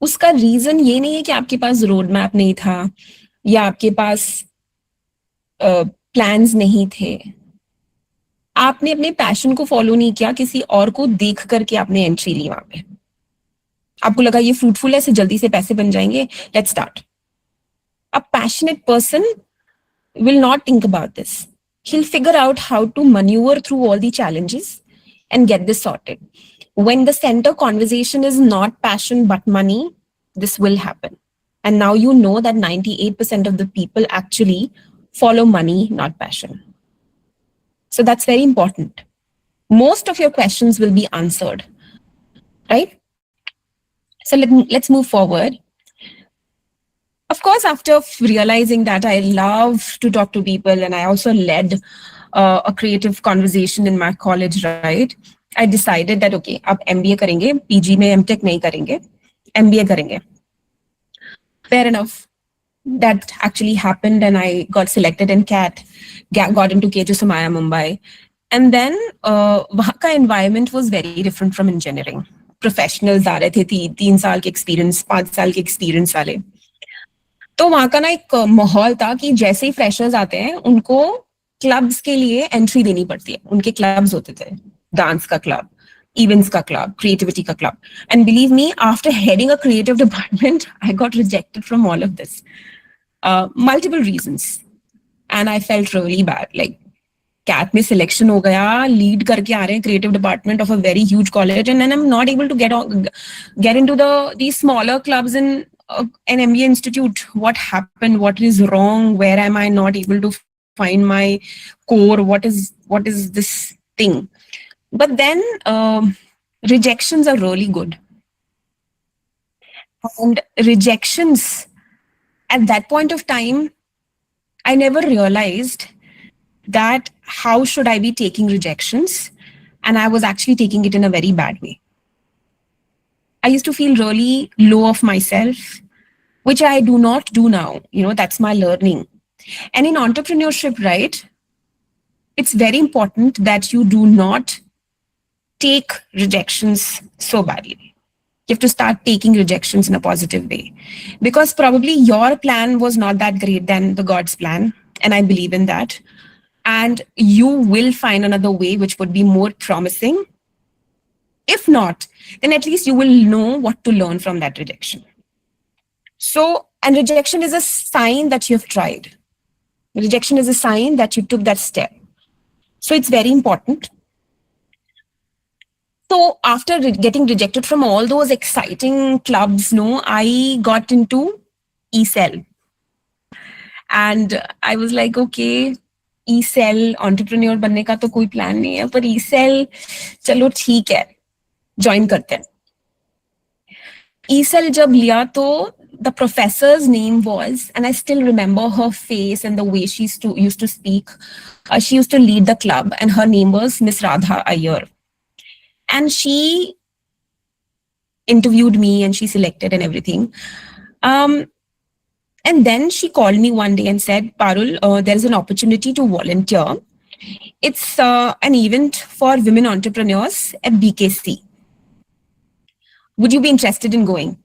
उसका reason ये नहीं है कि आपके पास रोड मैप नहीं था या आपके पास प्लान्स नहीं थे. आपने अपने पैशन को फॉलो नहीं किया, किसी और को देख करके आपने एंट्री ली वहां पे. आपको लगा ये फ्रूटफुल है, जल्दी से पैसे बन जाएंगे, let's start. A passionate person will not think about this. He'll figure out how to maneuver through all the challenges and get this sorted. When the center conversation is not passion but money, this will happen. And now you know that 98% of the people actually follow money, not passion. So that's very important. Most of your questions will be answered, right? So let's move forward. Of course, after realizing that I love to talk to people and I also led a creative conversation in my college, right? I decided that, okay, अब MBA करेंगे, PG में MTech नहीं करेंगे, MBA करेंगे. Fair enough. That actually happened and I got selected in CAT, got into KJ Somaya, Mumbai. And then वहाँ का environment was very different from engineering. Professionals आ रहे थे, 3 साल के experience, 5 साल के experience वाले. तो वहाँ का ना एक माहौल था कि जैसे ही फ्रेशर्स आते हैं उनको क्लब्स के लिए एंट्री देनी पड़ती है. उनके क्लब्स होते थे, डांस का क्लब, इवेंट्स का क्लब, क्रिएटिविटी का club. And believe me, after heading a creative department I got rejected from all of this. Multiple reasons and I felt really bad. Like CAT में selection हो गया, lead करके आ रहे हैं creative department of a very huge college and then I am not able to get into the smaller clubs in an MBA institute. What happened? What is wrong? Where am I not able to find my core? What is this thing? But then rejections are really good. And rejections, at that point of time, I never realized that how should I be taking rejections? And I was actually taking it in a very bad way. I used to feel really low of myself, which I do not do now. You know, that's my learning. And in entrepreneurship, right, it's very important that you do not take rejections so badly. You have to start taking rejections in a positive way. Because probably your plan was not that great than the God's plan. And I believe in that. And you will find another way which would be more promising. If not, then at least you will know what to learn from that rejection. So, and rejection is a sign that you have tried. Rejection is a sign that you took that step. So it's very important. So after getting rejected from all those exciting clubs, no, I got into E-Cell. And I was like, okay, E-Cell, entrepreneur बनने का तो कोई plan नहीं है, पर E-Cell, चलो ठीक है, join करते हैं. E-Cell जब लिया तो the professor's name was, and I still remember her face and the way she used to speak. She used to lead the club, and her name was Miss Radha Iyer. And she interviewed me and she selected and everything. And then she called me one day and said, Parul, there's an opportunity to volunteer. It's an event for women entrepreneurs at BKC. Would you be interested in going?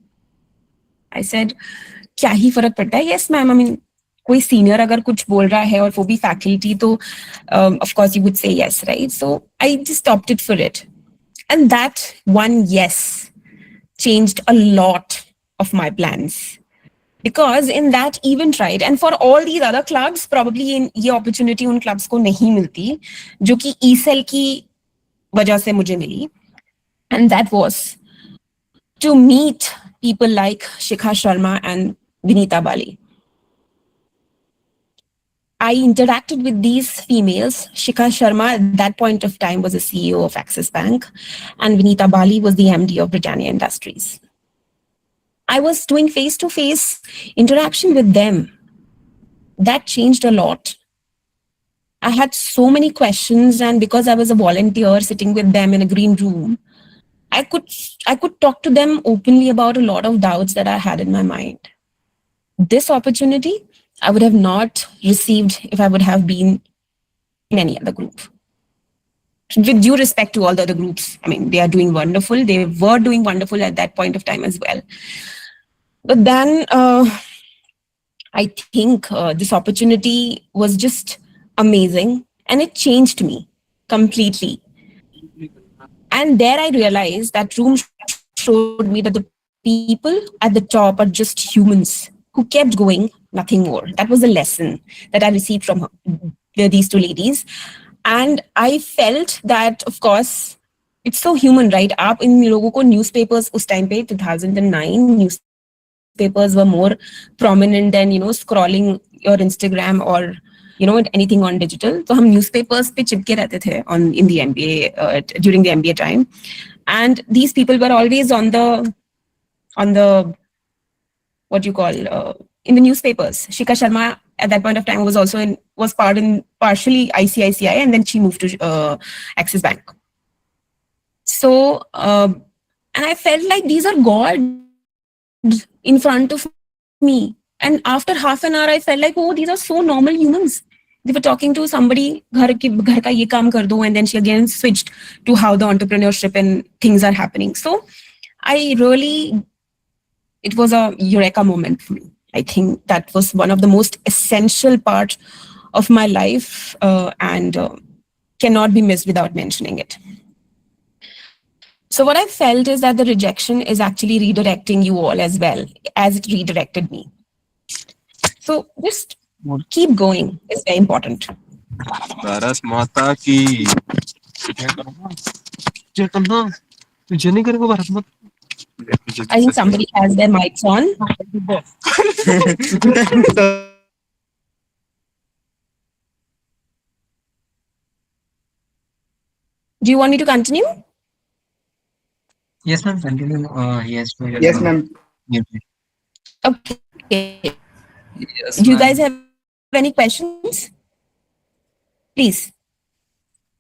I said, क्या ही फर्क पड़ता है? Yes, ma'am. I mean, कोई senior अगर कुछ बोल रहा है और वो भी faculty, तो of course you would say yes, right? So I just opted for it. And that one yes changed a lot of my plans. Because in that event, right, and for all these other clubs, probably in ये opportunity उन clubs को नहीं मिलती, जो कि E-Cell की वजह से मुझे मिली. And that was to meet people like Shikha Sharma and Vinita Bali. I interacted with these females. Shikha Sharma at that point of time was the CEO of Axis Bank, and Vinita Bali was the MD of Britannia Industries. I was doing face-to-face interaction with them. That changed a lot. I had so many questions, and because I was a volunteer sitting with them in a green room, I could talk to them openly about a lot of doubts that I had in my mind. This opportunity I would have not received if I would have been in any other group. With due respect to all the other groups, I mean, they are doing wonderful. They were doing wonderful at that point of time as well. But then I think this opportunity was just amazing, and it changed me completely. And there I realized that room showed me that the people at the top are just humans who kept going, nothing more. That was the lesson that I received from these two ladies. And I felt that, of course, it's so human, right? आप इन लोगों को newspapers उस time पे 2009 newspapers were more prominent than, you know, scrolling your Instagram or, you know, anything on digital. So हम newspapers पे चिपके रहते थे in the MBA during the MBA time, and these people were always on the what you call in the newspapers. Shikha Sharma at that point of time was also partially ICICI, and then she moved to Axis Bank. So and I felt like these are gods in front of me. And after half an hour, I felt like, oh, these are so normal humans. They were talking to somebody, ghar ka ye kaam kar do, and then she again switched to how the entrepreneurship and things are happening. So it was a eureka moment for me. I think that was one of the most essential parts of my life and cannot be missed without mentioning it. So what I felt is that the rejection is actually redirecting you all as well as it redirected me. So just keep going is very important. Bharat माता की I think somebody has their mics on. Do you want me to continue? Yes, ma'am. Continue. Yes, ma'am. Yes, ma'am. Okay. Yes, Do you ma'am. guys have any questions? Please.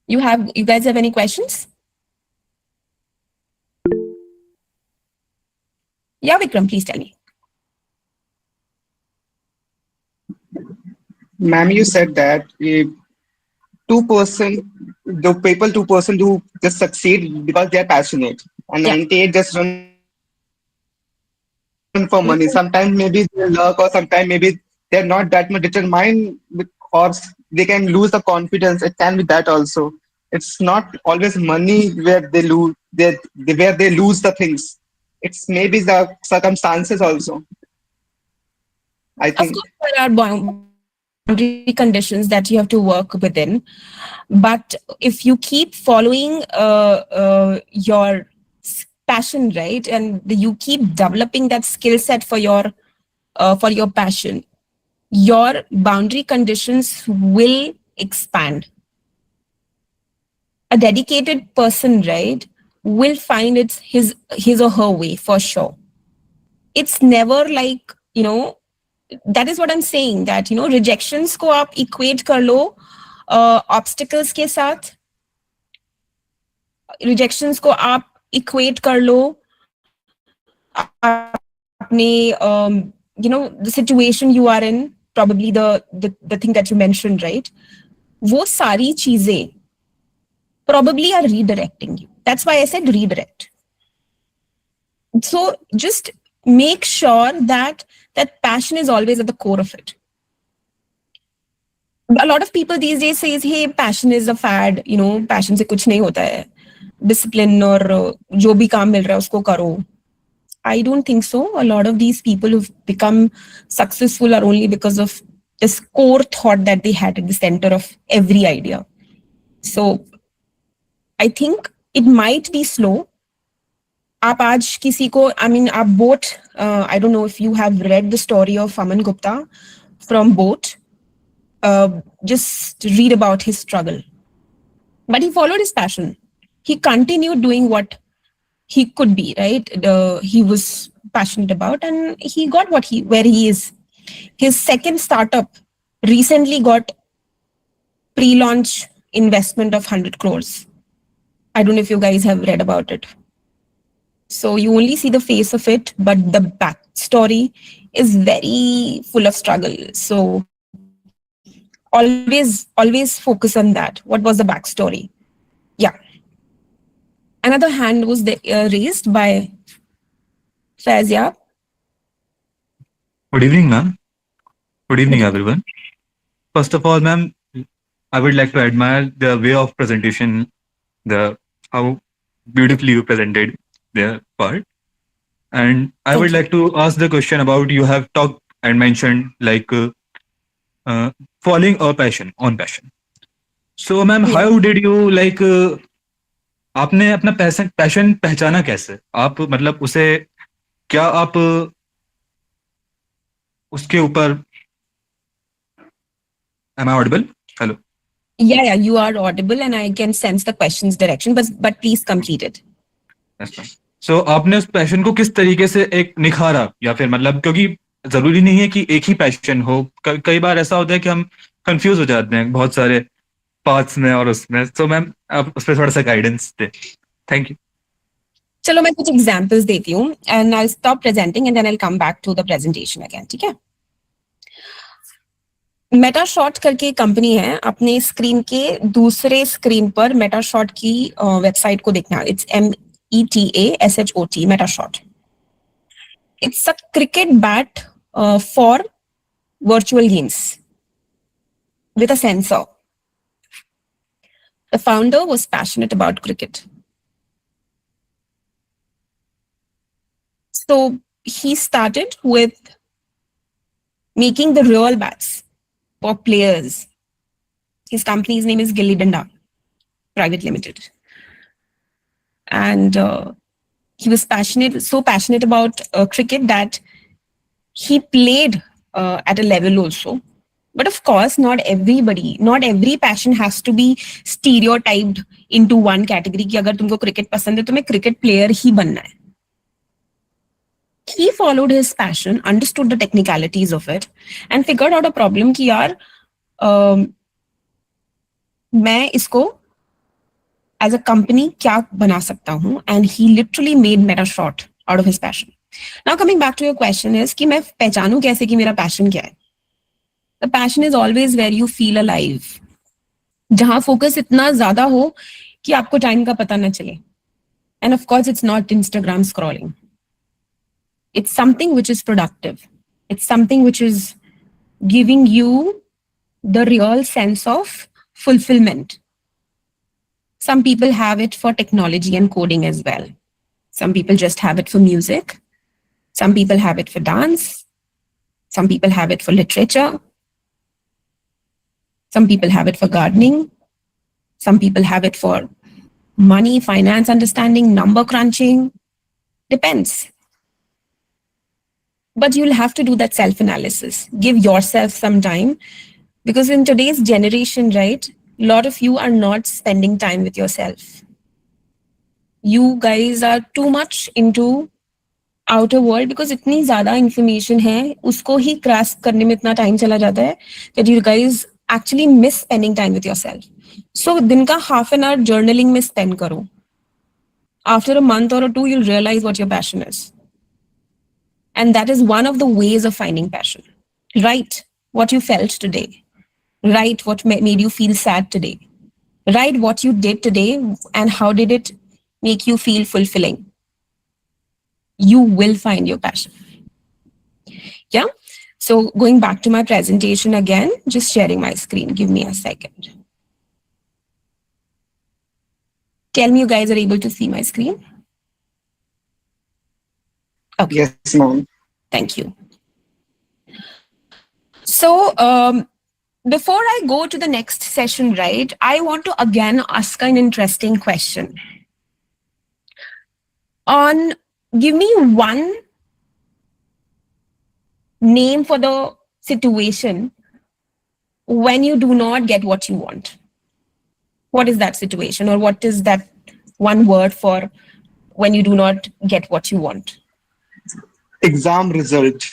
You guys have any questions? Yeah, Vikram, please tell me. Ma'am, you said that 2%, the people 2% who just succeed because they are passionate, and 98 just run for money. Sometimes maybe their luck, or sometimes maybe they're not that much determined, or they can lose the confidence. It can be that also. It's not always money where they lose, where they lose the things. It's maybe the circumstances also. I Of think. course, there are boundary conditions that you have to work within. But if you keep following your passion, right, and you keep developing that skill set for your passion, your boundary conditions will expand. A dedicated person, right, will find his or her way for sure. It's never like, that is what I'm saying, that rejections को आप equate कर लो obstacles के साथ, rejections को आप equate कर लो अपने the situation you are in, probably the thing that you mentioned, right, वो सारी चीजें probably are redirecting you. That's why I said redirect. So just make sure that passion is always at the core of it. A lot of people these days says, hey, passion is a fad, passion से कुछ नहीं होता है, discipline और जो भी काम मिल रहा है उसको करो. I don't think so. A lot of these people who've become successful are only because of this core thought that they had at the center of every idea. So I think it might be slow. आप आज किसी को, आप boat, I don't know if you have read the story of Aman Gupta from boat. Just read about his struggle. But he followed his passion. He continued doing what he could be, right? He was passionate about, and he got where he is. His second startup recently got pre-launch investment of 100 crores. I don't know if you guys have read about it. So you only see the face of it, but the backstory is very full of struggle. So always focus on that. What was the backstory? Yeah. Another hand was raised by Fazia. Good evening, ma'am. Good evening, everyone. First of all, ma'am, I would like to admire the way of presentation, how beautifully you presented their part. And I would like to ask the question about, you have talked and mentioned like following a passion, on passion. So, ma'am, how did you like आपने अपना passion पहचाना कैसे? आप मतलब उसे क्या आप उसके ऊपर, am I audible? Hello. Yeah, you are audible, and I can sense the question's direction, but please complete it. Yes, ma'am. So आपने उस पैशन को किस तरीके से एक निखारा, या फिर मतलब, क्योंकि जरूरी नहीं है कि एक ही पैशन हो, कई बार ऐसा होता है कि हम कंफ्यूज हो जाते हैं बहुत सारे पार्ट्स में और उसमें. तो मैम आप उस पर थोड़ा सा गाइडेंस दे. Thank you. चलो मैं कुछ एग्जांपल्स देती हूँ, and I stop presenting and then I come back to the presentation again. ठीक है. मेटाशॉट करके कंपनी है, अपने स्क्रीन के दूसरे स्क्रीन पर मेटाशॉट की वेबसाइट को देखना. It's METASHOT, Metashot. It's a cricket bat for virtual games with a sensor. The founder was passionate about cricket. So he started with making the real bats for players. His company's name is Gilli Danda Private Limited. And he was so passionate about cricket that he played at a level also. But of course, not every passion has to be stereotyped into one category कि अगर तुमको cricket पसंद है तो मैं cricket player ही बनना है. He followed his passion, understood the technicalities of it, and figured out a problem कि यार मैं इसको as a company क्या बना सकता हूँ, and he literally made MetaShot out of his passion. Now coming back to your question is कि मैं पहचानूं कैसे कि मेरा passion क्या है? The passion is always where you feel alive. जहाँ focus इतना ज़्यादा हो कि आपको time का पता न चले. And of course, it's not Instagram scrolling. It's something which is productive. It's something which is giving you the real sense of fulfillment. Some people have it for technology and coding as well. Some people just have it for music. Some people have it for dance. Some people have it for literature. Some people have it for gardening. Some people have it for money, finance understanding, number crunching. Depends. But you'll have to do that self-analysis. Give yourself some time. Because in today's generation, right, a lot of you are not spending time with yourself. You guys are too much into outer world because इतनी ज़्यादा information है, उसको ही grasp करने में इतना time चला जाता है that you guys actually miss spending time with yourself. So दिन का half an hour journaling में spend करो. After a month or two, you'll realize what your passion is. And that is one of the ways of finding passion. Write what you felt today. Write what made you feel sad today. Write what you did today and how did it make you feel fulfilling. You will find your passion. Yeah. So going back to my presentation again, just sharing my screen. Give me a second. Tell me you guys are able to see my screen. Okay. Yes, ma'am. Thank you. So before I go to the next session, right, I want to again ask an interesting question. Give me one name for the situation when you do not get what you want. What is that situation, or what is that one word for when you do not get what you want? Exam result.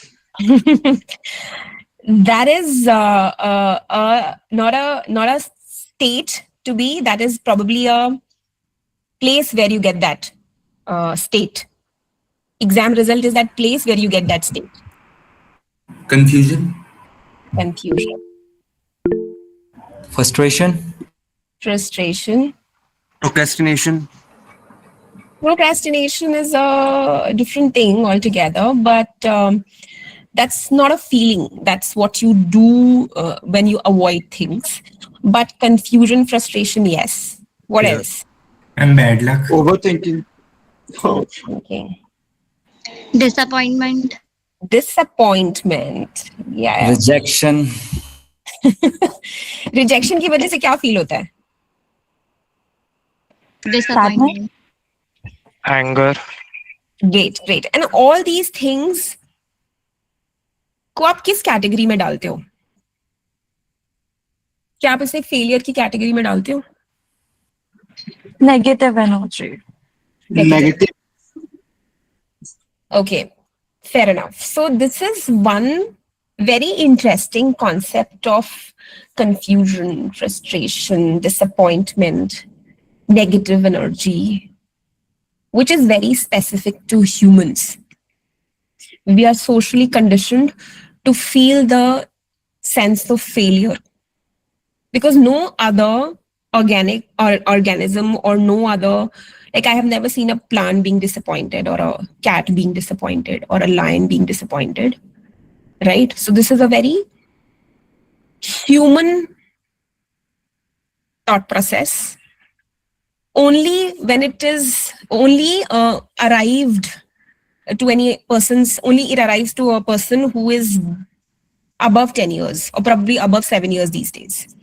That is not a state to be. That is probably a place where you get that state. Exam result is that place where you get that state. Confusion. Confusion. Frustration. Frustration. Procrastination. Procrastination is a different thing altogether, but that's not a feeling. That's what you do when you avoid things. But confusion, frustration, yes. What else? And bad luck. Overthinking. Okay. Disappointment. Disappointment. Yeah. Rejection. Rejection की वजह से क्या feel होता है? Disappointment. Anger. Great. And all these things को आप किस category में डालते हो? क्या आप इसे फेलियर की कैटेगरी में डालते हो? Negative energy. Negative. Okay, fair enough. So this is one very interesting concept of confusion, frustration, disappointment, negative energy, which is very specific to humans. We are socially conditioned to feel the sense of failure because no other organism or no other, like I have never seen a plant being disappointed or a cat being disappointed or a lion being disappointed, right? So this is a very human thought process. Only when it is arrived to any person's, only it arrives to a person who is above 10 years or probably above 7 years these days.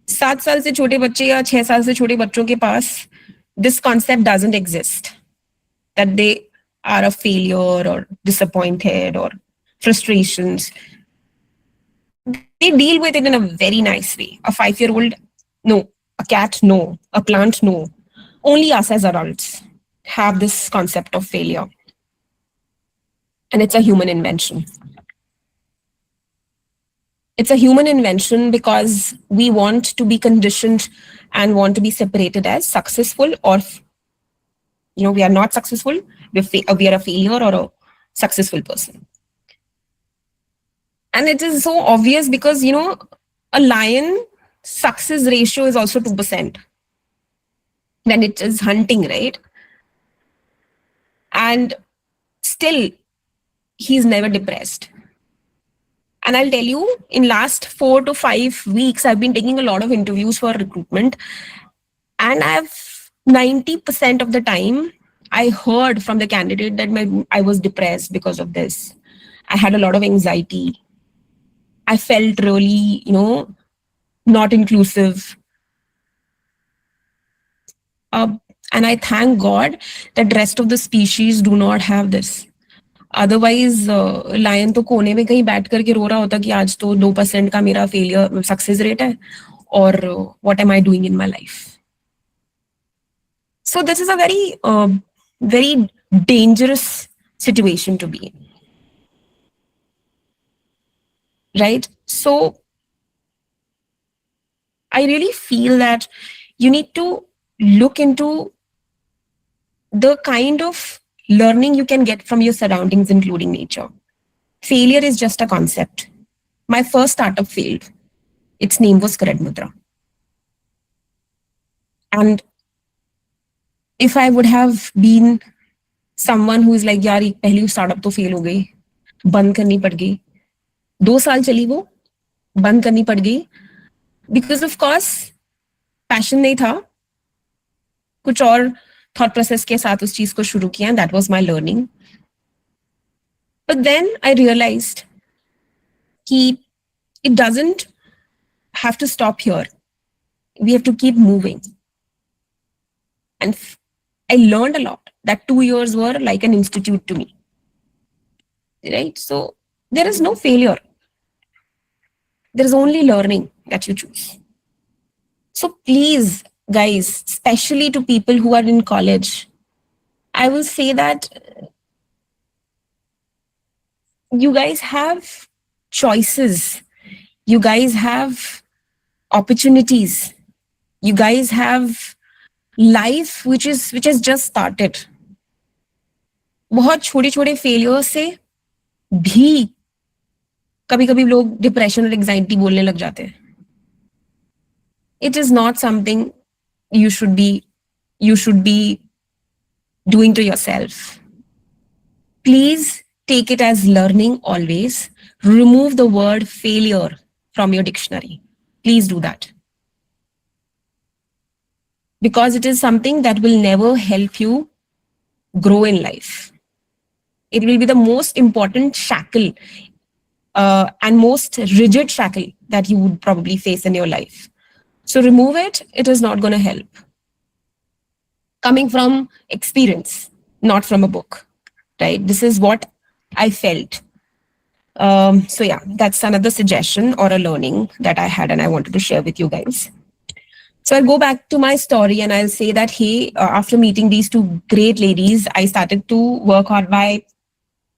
7 साल से छोटे बच्चे या 6 साल से छोटे बच्चों के पास this concept doesn't exist that they are a failure or disappointed or frustrations. They deal with it in a very nice way. A 5-year-old, no. A cat, no. A plant, no. Only us as adults have this concept of failure. And it's a human invention. It's a human invention because we want to be conditioned and want to be separated as successful or, we are not successful. We are a failure or a successful person. And it is so obvious because, a lion success ratio is also 2% when it is hunting, right? And still, he's never depressed. And I'll tell you, in last 4 to 5 weeks, I've been taking a lot of interviews for recruitment. And 90% of the time, I heard from the candidate that I was depressed because of this. I had a lot of anxiety. I felt really, not inclusive. And I thank God that the rest of the species do not have this. Otherwise, lion तो कोने में कहीं बैठ करके रो रहा होता कि आज तो 2% का मेरा फेलियर सक्सेस रेट है और what am I doing in my life? So this is a very dangerous situation to be in. Right? So I really feel that you need to look into the kind of learning you can get from your surroundings, including nature. Failure is just a concept. My first startup failed. Its name was Credmudra. And if I would have been someone who is like, यार एक पहली startup तो fail हो गई, बंद करनी पड़ गई, 2 साल चली वो, बंद करनी पड़ गई, because of course passion नहीं था, कुछ और thought process के साथ उस चीज को शुरू किया, and that was my learning. But then I realized that it doesn't have to stop here. We have to keep moving. And I learned a lot. That 2 years were like an institute to me. Right? So there is no failure. There is only learning that you choose. So please, guys, especially to people who are in college, I will say that you guys have choices. You guys have opportunities. You guys have life which has just started. बहुत छोटे-छोटे failure से भी कभी-कभी लोग depression और anxiety बोलने लग जाते हैं. It is not something you should be doing to yourself. Please take it as learning always. Remove the word failure from your dictionary. Please do that. Because it is something that will never help you grow in life. It will be the most important shackle and most rigid shackle that you would probably face in your life. So remove it. It is not going to help. Coming from experience, not from a book, right? This is what I felt. So yeah, that's another suggestion or a learning that I had and I wanted to share with you guys. So I'll go back to my story and I'll say that, hey, after meeting these two great ladies, I started to work on my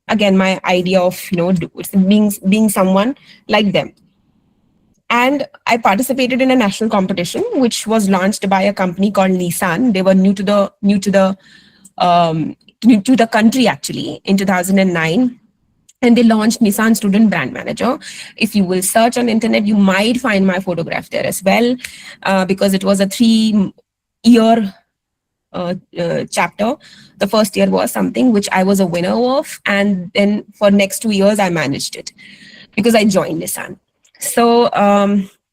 idea of, being someone like them. And I participated in a national competition, which was launched by a company called Nissan. They were new to the country actually in 2009. And they launched Nissan Student Brand Manager. If you will search on internet, you might find my photograph there as well, because it was a 3-year chapter. The first year was something which I was a winner of. And then for next 2 years, I managed it because I joined Nissan. So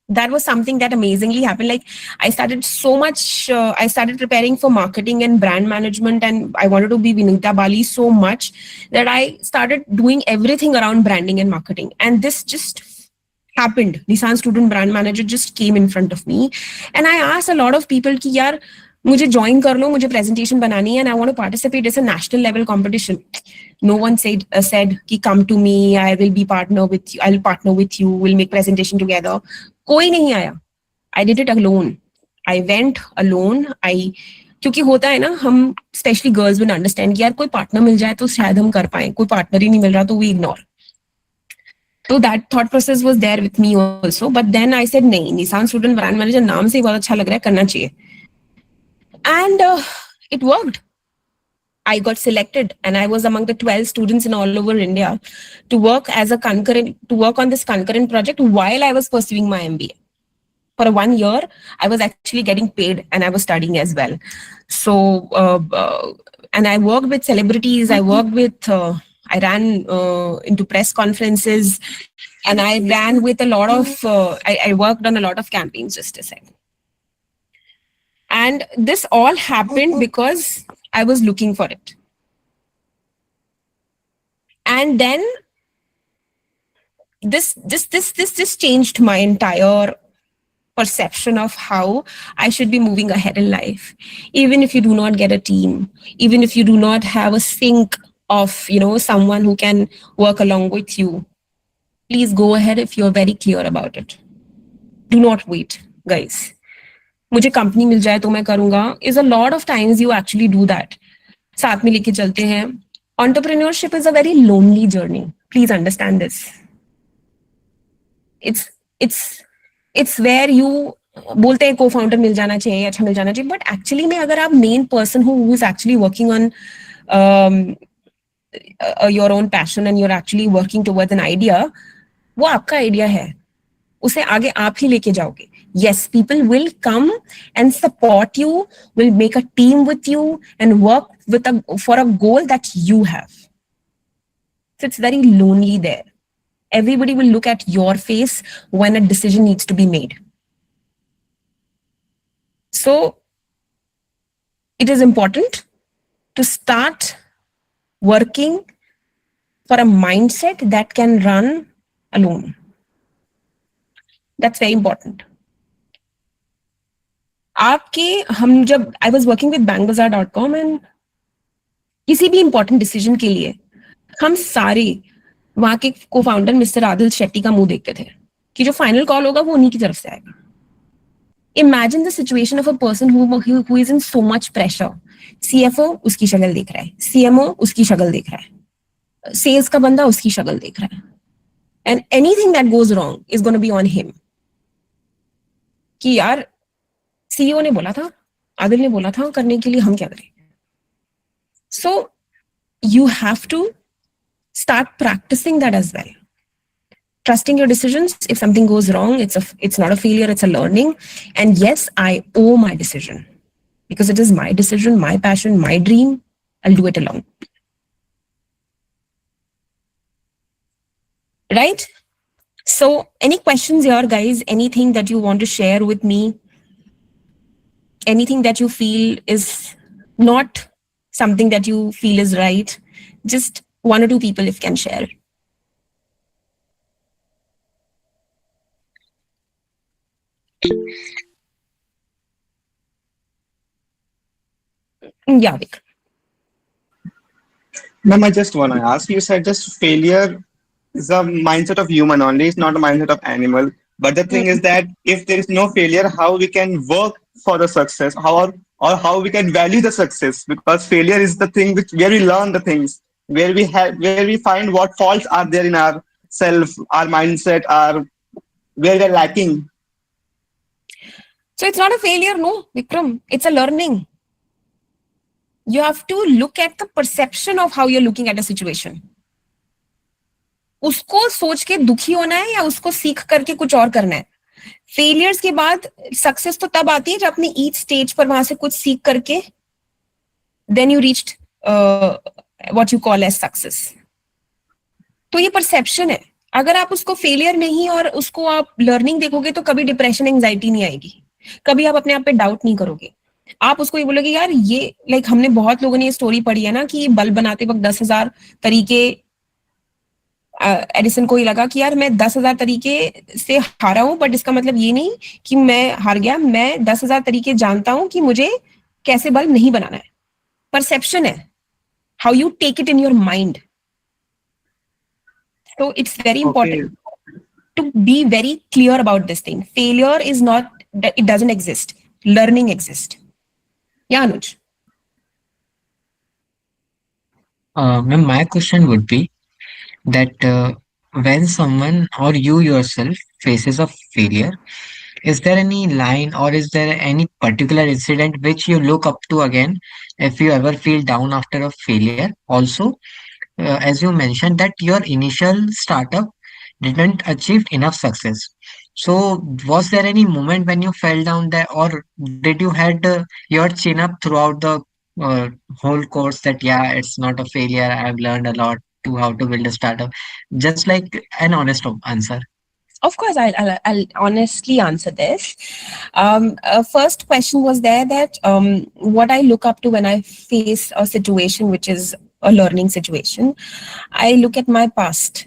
that was something that amazingly happened. Like I started I started preparing for marketing and brand management, and I wanted to be Vinita Bali so much that I started doing everything around branding and marketing. And this just happened. Nissan Student Brand Manager just came in front of me. And I asked a lot of people कि यार मुझे join कर लो, मुझे presentation बनानी है, and I want to participate. It's a national level competition. No one said कि come to me, I will be partner with you, I'll partner with you, we'll make presentation together. कोई नहीं आया. I did it alone. I went alone. क्योंकि होता है ना, हम specially girls will understand कि यार कोई पार्टनर मिल जाए तो शायद हम कर पाए, कोई पार्टनर ही नहीं मिल रहा तो we ignore. So that thought process was there with me also. But then I said, नहीं, Nissan Student Brand Manager नाम से ही बहुत अच्छा लग रहा है, करना चाहिए. And it worked. I got selected and I was among the 12 students in all over India to work on this concurrent project while I was pursuing my MBA. For 1 year, I was actually getting paid and I was studying as well. So, and I worked with celebrities, I ran into press conferences, and I ran with a lot of, I worked on a lot of campaigns, just a second. And this all happened because I was looking for it. And then this changed my entire perception of how I should be moving ahead in life. Even if you do not get a team, even if you do not have a sync of, someone who can work along with you, please go ahead if you're very clear about it. Do not wait, guys. मुझे company मिल जाए तो मैं करूंगा is a lot of times you actually do that. साथ में लेके चलते हैं. Entrepreneurship is a very lonely journey. Please understand this. It's where you बोलते हैं co-founder मिल जाना चाहिए, अच्छा मिल जाना चाहिए, but actually में अगर आप main person who is actually working on your own passion and you're actually working towards an idea, वो आपका idea है, उसे आगे आप ही लेके जाओगे. Yes, people will come and support you, will make a team with you and work for a goal that you have. So it's very lonely there. Everybody will look at your face when a decision needs to be made. So it is important to start working for a mindset that can run alone. That's very important. I was working with bankbazaar.com and किसी भी important decision के लिए हम सारे वहां के co-founder mister Adil Shetty का मुंह देखते थे कि जो final call होगा वो उन्हीं की तरफ से आएगा. Imagine the situation of a person who is in so much pressure. CFO उसकी शक्ल देख रहा है, CMO उसकी शक्ल देख रहा है, sales का बंदा उसकी शक्ल देख रहा है, and anything that goes wrong is going to be on him. कि यार CEO ने बोला था, आदिल ने बोला था करने के लिए, हम क्या करें? So you have to start practicing that as well. Trusting your decisions. If something goes wrong, it's not a failure, it's a learning. And yes, I owe my decision because it is my decision, my passion, my dream. I'll do it alone. Right? So any questions here, guys? Anything that you want to share with me? Anything that you feel is not something that you feel is right? Just one or two people if can share. Yeah, Vik. Ma'am, I just want to ask, you said just failure is a mindset of human only, it's not a mindset of animal. But the thing is that if there is no failure, how we can work for the success, or how we can value the success, because failure is the thing where we learn the things, where we find what faults are there in our self, our mindset, where we're lacking. So it's not a failure, no, Vikram. It's a learning. You have to look at the perception of how you're looking at a situation. उसको सोच के दुखी होना है या उसको सीख करके कुछ और करना है. फेलियर्स के बाद सक्सेस तो तब आती है जब अपनी ईच स्टेज पर वहां से कुछ सीख करके then you reached what you call as success. तो ये परसेप्शन है. अगर आप उसको फेलियर नहीं और उसको आप लर्निंग देखोगे तो कभी डिप्रेशन एंजाइटी नहीं आएगी, कभी आप अपने आप पे डाउट नहीं करोगे. आप उसको ये बोलोगे यार ये हमने बहुत लोगों ने ये स्टोरी पढ़ी है ना कि बल्ब बनाते वक्त 10,000 तरीके, एडिसन को ही लगा कि यार मैं 10,000 तरीके से हारा हूं, बट इसका मतलब ये नहीं कि मैं हार गया, मैं 10,000 तरीके जानता हूं कि मुझे कैसे बल्ब नहीं बनाना है. परसेप्शन है, how you take it in your mind. So it's very important to be very clear about this thing. Failure is not, it doesn't exist. Learning exists. Yeah, Anuj. Ma'am, my question would be that when someone or you yourself faces a failure, is there any line or is there any particular incident which you look up to again if you ever feel down after a failure? Also, as you mentioned that your initial startup didn't achieve enough success. So was there any moment when you fell down there, or did you had your chin up throughout the whole course that yeah, it's not a failure, I've learned a lot to how to build a startup? Just like an honest answer. Of course, I'll honestly answer this. First question was there that what I look up to when I face a situation which is a learning situation. I look at my past.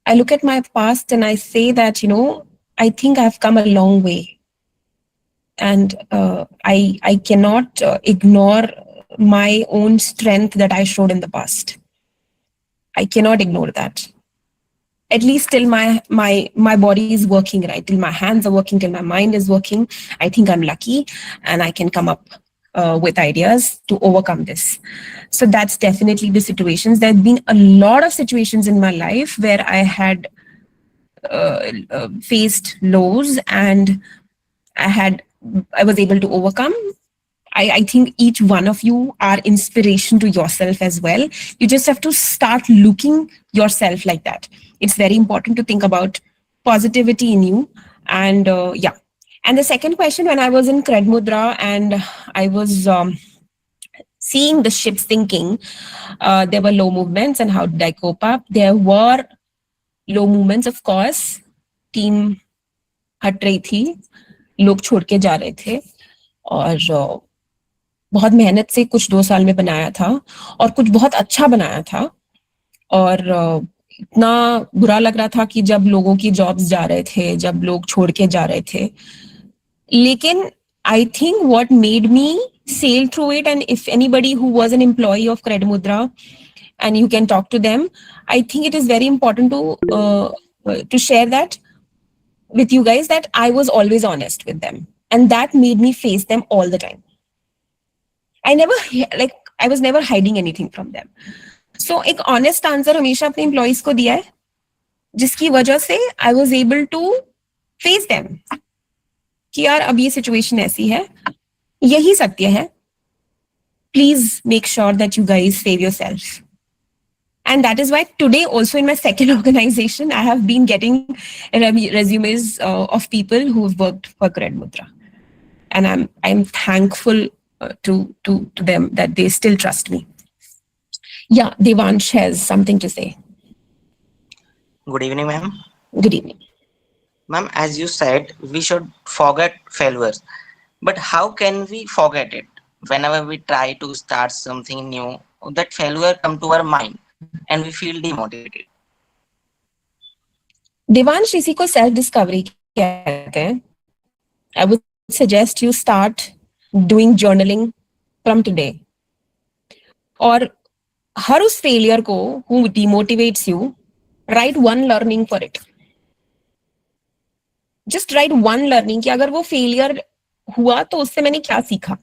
I look at my past and I say that, I think I've come a long way. And I cannot ignore my own strength that I showed in the past. I cannot ignore that. At least till my body is working, right? Till my hands are working, till my mind is working. I think I'm lucky and I can come up with ideas to overcome this. So that's definitely the situations. There have been a lot of situations in my life where I had faced lows and I was able to overcome. I think each one of you are inspiration to yourself as well. You just have to start looking yourself like that. It's very important to think about positivity in you. And yeah. And the second question, when I was in Credmudra and I was seeing the ships sinking, there were low movements and how did I cope up? There were low movements, of course. Team हट रही थी, लोग छोड़ के जा रहे थे और बहुत मेहनत से कुछ 2 साल में बनाया था और कुछ बहुत अच्छा बनाया था और इतना बुरा लग रहा था कि जब लोगों की जॉब्स जा रहे थे, जब लोग छोड़ के जा रहे थे. लेकिन I think what made me sail through it, and if anybody who was an employee of Credmudra and you can talk to them, I think it is very important to share that with you guys, that I was always honest with them and that made me face them all the time. I was never hiding anything from them. So एक honest answer हमेशा अपने employees को दिया है, जिसकी वजह से I was able to face them. कि यार अब ये situation ऐसी है, यही सत्य है. Please make sure that you guys save yourself. And that is why today also in my second organization, I have been getting resumes of people who have worked for Credmudra. And I'm thankful to them that they still trust me. Yeah, Devansh has something to say. Good evening, ma'am. Good evening. Ma'am, as you said, we should forget failures. But how can we forget it? Whenever we try to start something new, that failure come to our mind and we feel demotivated. Devansh, इसी को self discovery कहते हैं. I would suggest you start doing journaling from today. और हर उस failure को who demotivates you, write one learning for it. Just write one learning कि अगर वो failure हुआ तो उससे मैंने क्या सीखा.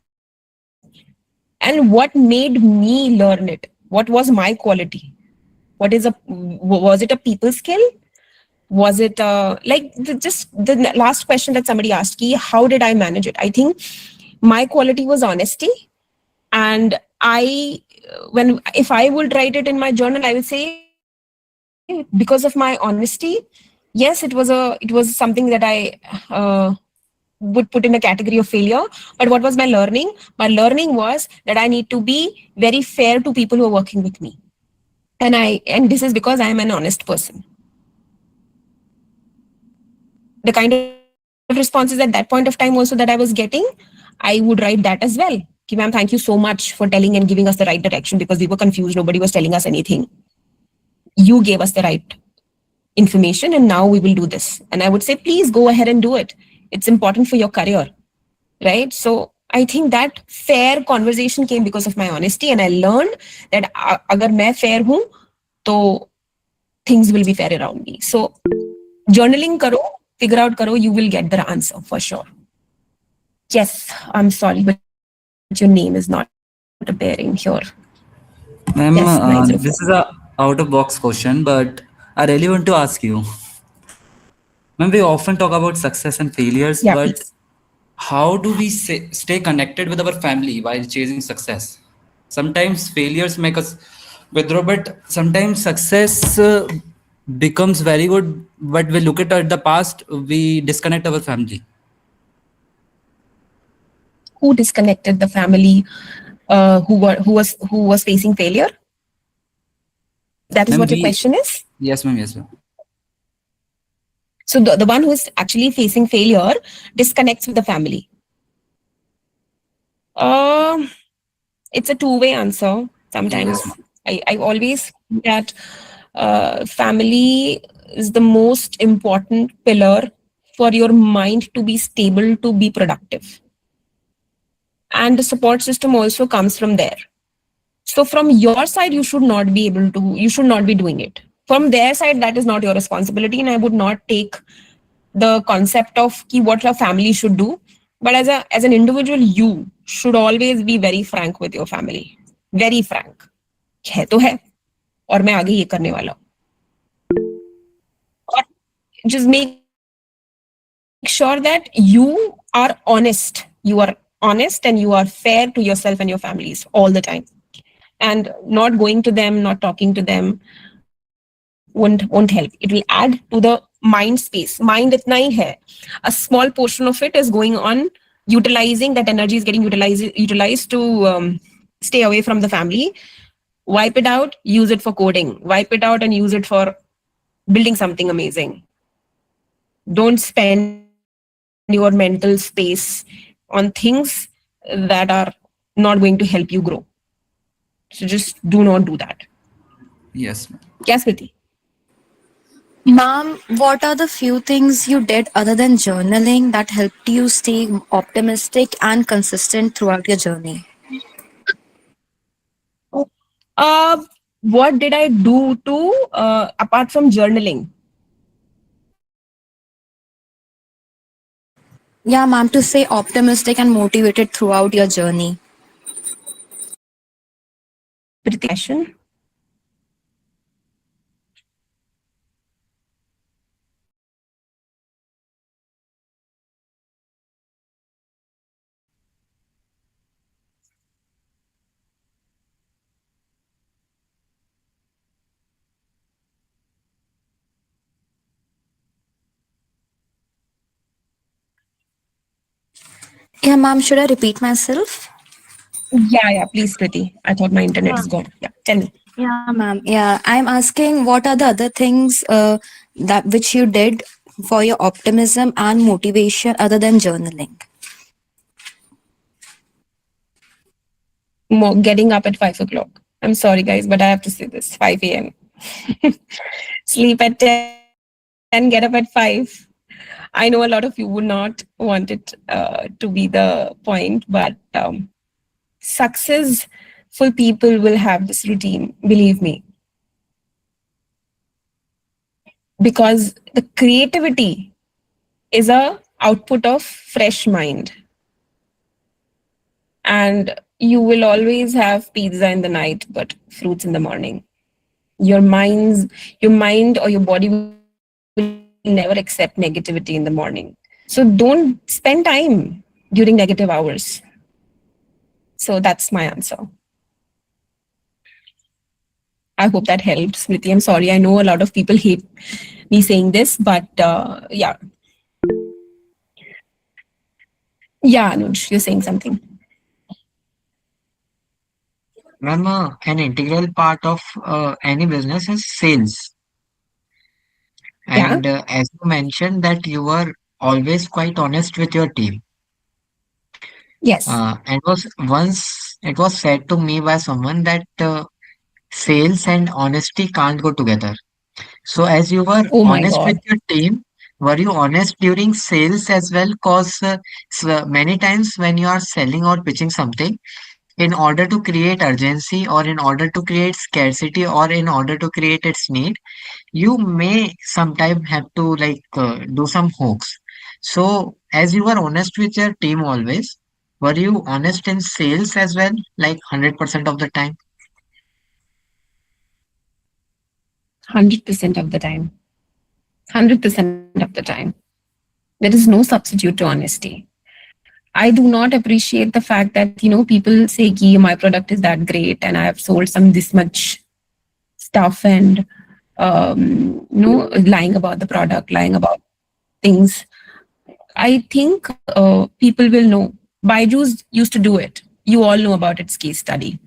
And what made me learn it? What was my quality? Was it a people skill? Was it just the last question that somebody asked, how did I manage it? I think my quality was honesty. And if I would write it in my journal, I would say, because of my honesty, yes, it was something that I would put in a category of failure. But what was my learning? My learning was that I need to be very fair to people who are working with me. And this is because I am an honest person. The kind of responses at that point of time also that I was getting, I would write that as well. Okay, ma'am, thank you so much for telling and giving us the right direction because we were confused. Nobody was telling us anything. You gave us the right information and now we will do this. And I would say, please go ahead and do it. It's important for your career, right? So I think that fair conversation came because of my honesty, and I learned that agar main fair hoon, to things will be fair around me. So journaling karo, figure out karo, you will get the answer for sure. Yes, I'm sorry, but your name is not appearing here. Ma'am, yes, this is a out of box question, but I really want to ask you. Ma'am, we often talk about success and failures, but please. How do we stay connected with our family while chasing success? Sometimes failures make us withdraw, but sometimes success becomes very good, but we look at the past, we disconnect our family. Who disconnected the family who was facing failure? That is what your question is? Yes, ma'am. Yes, ma'am. So the one who is actually facing failure disconnects with the family. It's a two-way answer. Sometimes yes, I always think that family is the most important pillar for your mind to be stable, to be productive. And the support system also comes from there. So from your side, you should not be doing it. From their side, that is not your responsibility. And I would not take the concept of what your family should do. But as an individual, you should always be very frank with your family. Very frank. है तो है और मैं आगे ये करने वाला हूँ. और just make sure that you are honest. You are honest and you are fair to yourself and your families all the time. And not going to them, not talking to them won't help. It will add to the mind space. Mind itna hi hai. A small portion of it is going on utilizing, that energy is getting utilized to stay away from the family. Wipe it out, use it for coding. Wipe it out and use it for building something amazing. Don't spend your mental space on things that are not going to help you grow. So just do not do that. Yes. Yes, Kriti. Ma'am, what are the few things you did other than journaling that helped you stay optimistic and consistent throughout your journey? What did I do to, apart from journaling? Yeah, ma'am, to stay optimistic and motivated throughout your journey. Priti. Yeah, ma'am, should I repeat myself? Yeah, please, Kriti. I thought my internet is gone. Yeah, tell me. Yeah, ma'am. Yeah, I'm asking what are the other things that which you did for your optimism and motivation other than journaling? Getting up at 5 o'clock. I'm sorry, guys, but I have to say this. 5 a.m. Sleep at 10, get up at 5. I know a lot of you would not want it to be the point, but successful people will have this routine, believe me. Because the creativity is a output of fresh mind. And you will always have pizza in the night, but fruits in the morning. Your mind or your body will never accept negativity in the morning. So don't spend time during negative hours. So that's my answer. I hope that helped, Smriti. I'm sorry. I know a lot of people hate me saying this, but yeah. Yeah, Anuj, you're saying something. Ma'am, an integral part of any business is sales. And as you mentioned that you were always quite honest with your team. Yes. And it was said to me by someone that sales and honesty can't go together. So as you were honest with your team, were you honest during sales as well? Because many times when you are selling or pitching something, in order to create urgency or in order to create scarcity or in order to create its need, you may sometimes have to do some hooks. So as you were honest with your team always, were you honest in sales as well, like 100% of the time? 100% of the time. 100% of the time. There is no substitute to honesty. I do not appreciate the fact that, people say ki my product is that great and I have sold this much stuff and, lying about the product, lying about things. I think people will know. Byju's used to do it. You all know about its case study.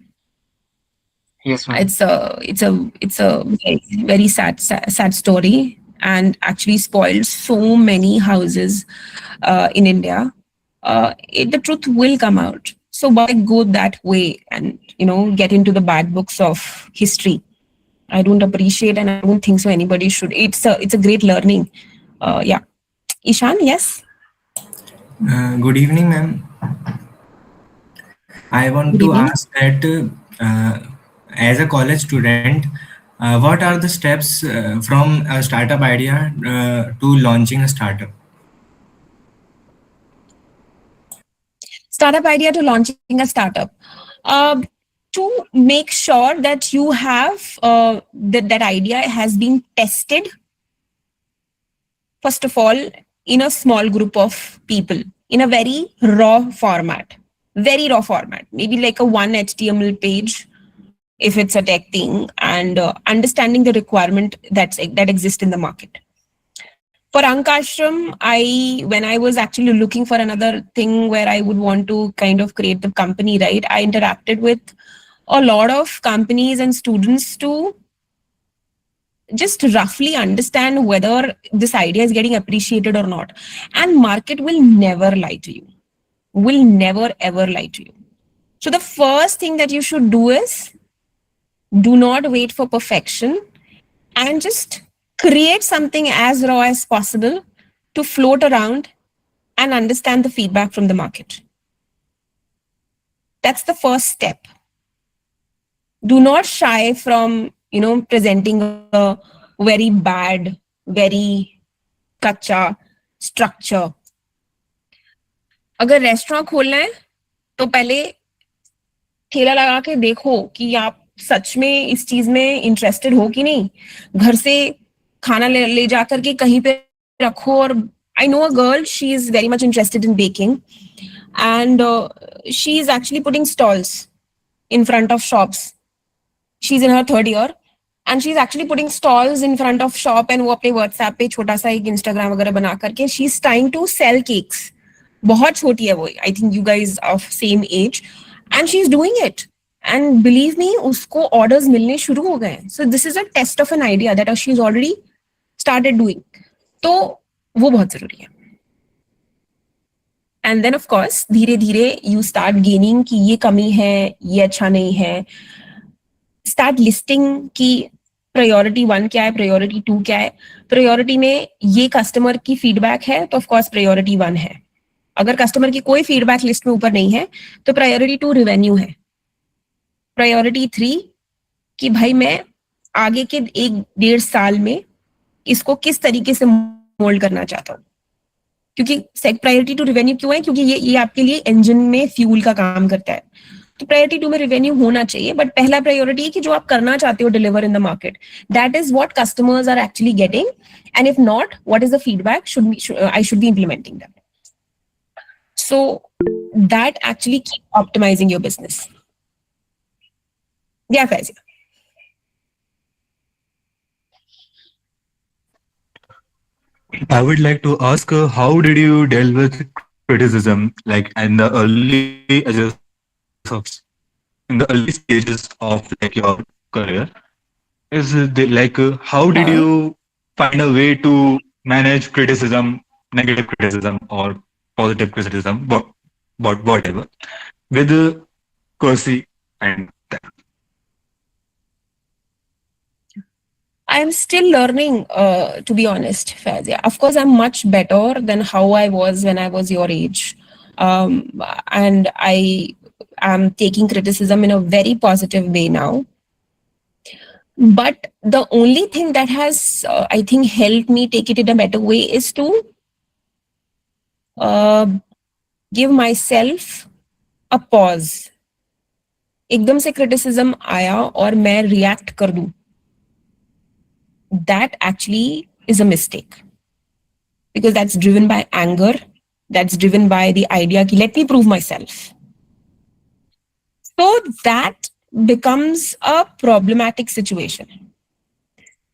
Yes, ma'am. It's a very, very sad story and actually spoiled so many houses in India. The truth will come out. So why go that way and get into the bad books of history? I don't appreciate and I don't think so anybody should. It's a great learning. Yeah. Ishan, yes? Good evening, ma'am. I want Good to evening. ask that as a college student, what are the steps from a startup idea to launching a startup? Startup idea to launching a startup. To make sure that you have that idea has been tested, first of all, in a small group of people, in a very raw format. Very raw format, maybe like a one HTML page if it's a tech thing, and understanding the requirement that exists in the market. For Ankashram, when I was actually looking for another thing where I would want to kind of create the company, right, I interacted with a lot of companies and students to just roughly understand whether this idea is getting appreciated or not. And market will never lie to you, will never ever lie to you. So the first thing that you should do is do not wait for perfection and just create something as raw as possible to float around and understand the feedback from the market. That's the first step. Do not shy from, presenting a very bad, very kacha structure. अगर restaurant खोलना है तो पहले ठेला लगा के देखो कि आप सच में इस चीज में इंटरेस्टेड हो कि नहीं. घर से खाना ले जा करके कहीं पे रखो. और I know a girl, she is very much interested in baking, and she is actually putting stalls in front of shops. She's in her third year and she's actually putting stalls in front of shop, and वो अपने WhatsApp पे छोटा सा एक Instagram वगैरह बना करके she's trying to sell cakes. बहुत छोटी है वो. I think you guys are of same age, and she's doing it. And believe me, उसको orders मिलने शुरू हो गए. So this is a test of an idea that she's already started doing. तो वो बहुत जरूरी है. And then of course धीरे धीरे you start gaining कि ये कमी है, ये अच्छा नहीं है. Start listing कि priority 1 क्या है, priority 2 क्या है. Priority में ये customer की feedback है तो of course priority 1 है. अगर customer की कोई feedback list में ऊपर नहीं है तो priority 2 revenue है. Priority 3 कि भाई मैं आगे के 1-1.5 साल में इसको किस तरीके से मोल्ड करना चाहता हूँ. क्योंकि प्रायोरिटी टू रेवेन्यू क्यों है? क्योंकि ये आपके लिए इंजन में फ्यूल का काम करता है. तो प्रायोरिटी 2 में रेवेन्यू होना चाहिए, बट पहला प्रायोरिटी है कि जो आप करना चाहते हो deliver in the market, that is what customers are actually getting, and if not, what is the feedback I should be implementing that. So that actually keep optimizing your business. या फैजिया. I would like to ask, how did you deal with criticism, like in the early stages of like your career? Is it like how did you find a way to manage criticism, negative criticism or positive criticism, whatever, with courtesy and that? I'm still learning, to be honest, Fazia. Of course, I'm much better than how I was when I was your age. And I am taking criticism in a very positive way now. But the only thing that has, I think, helped me take it in a better way is to give myself a pause. एकदम से criticism आया और मैं react कर दूं. That actually is a mistake, because that's driven by anger, that's driven by the idea ki let me prove myself. So that becomes a problematic situation.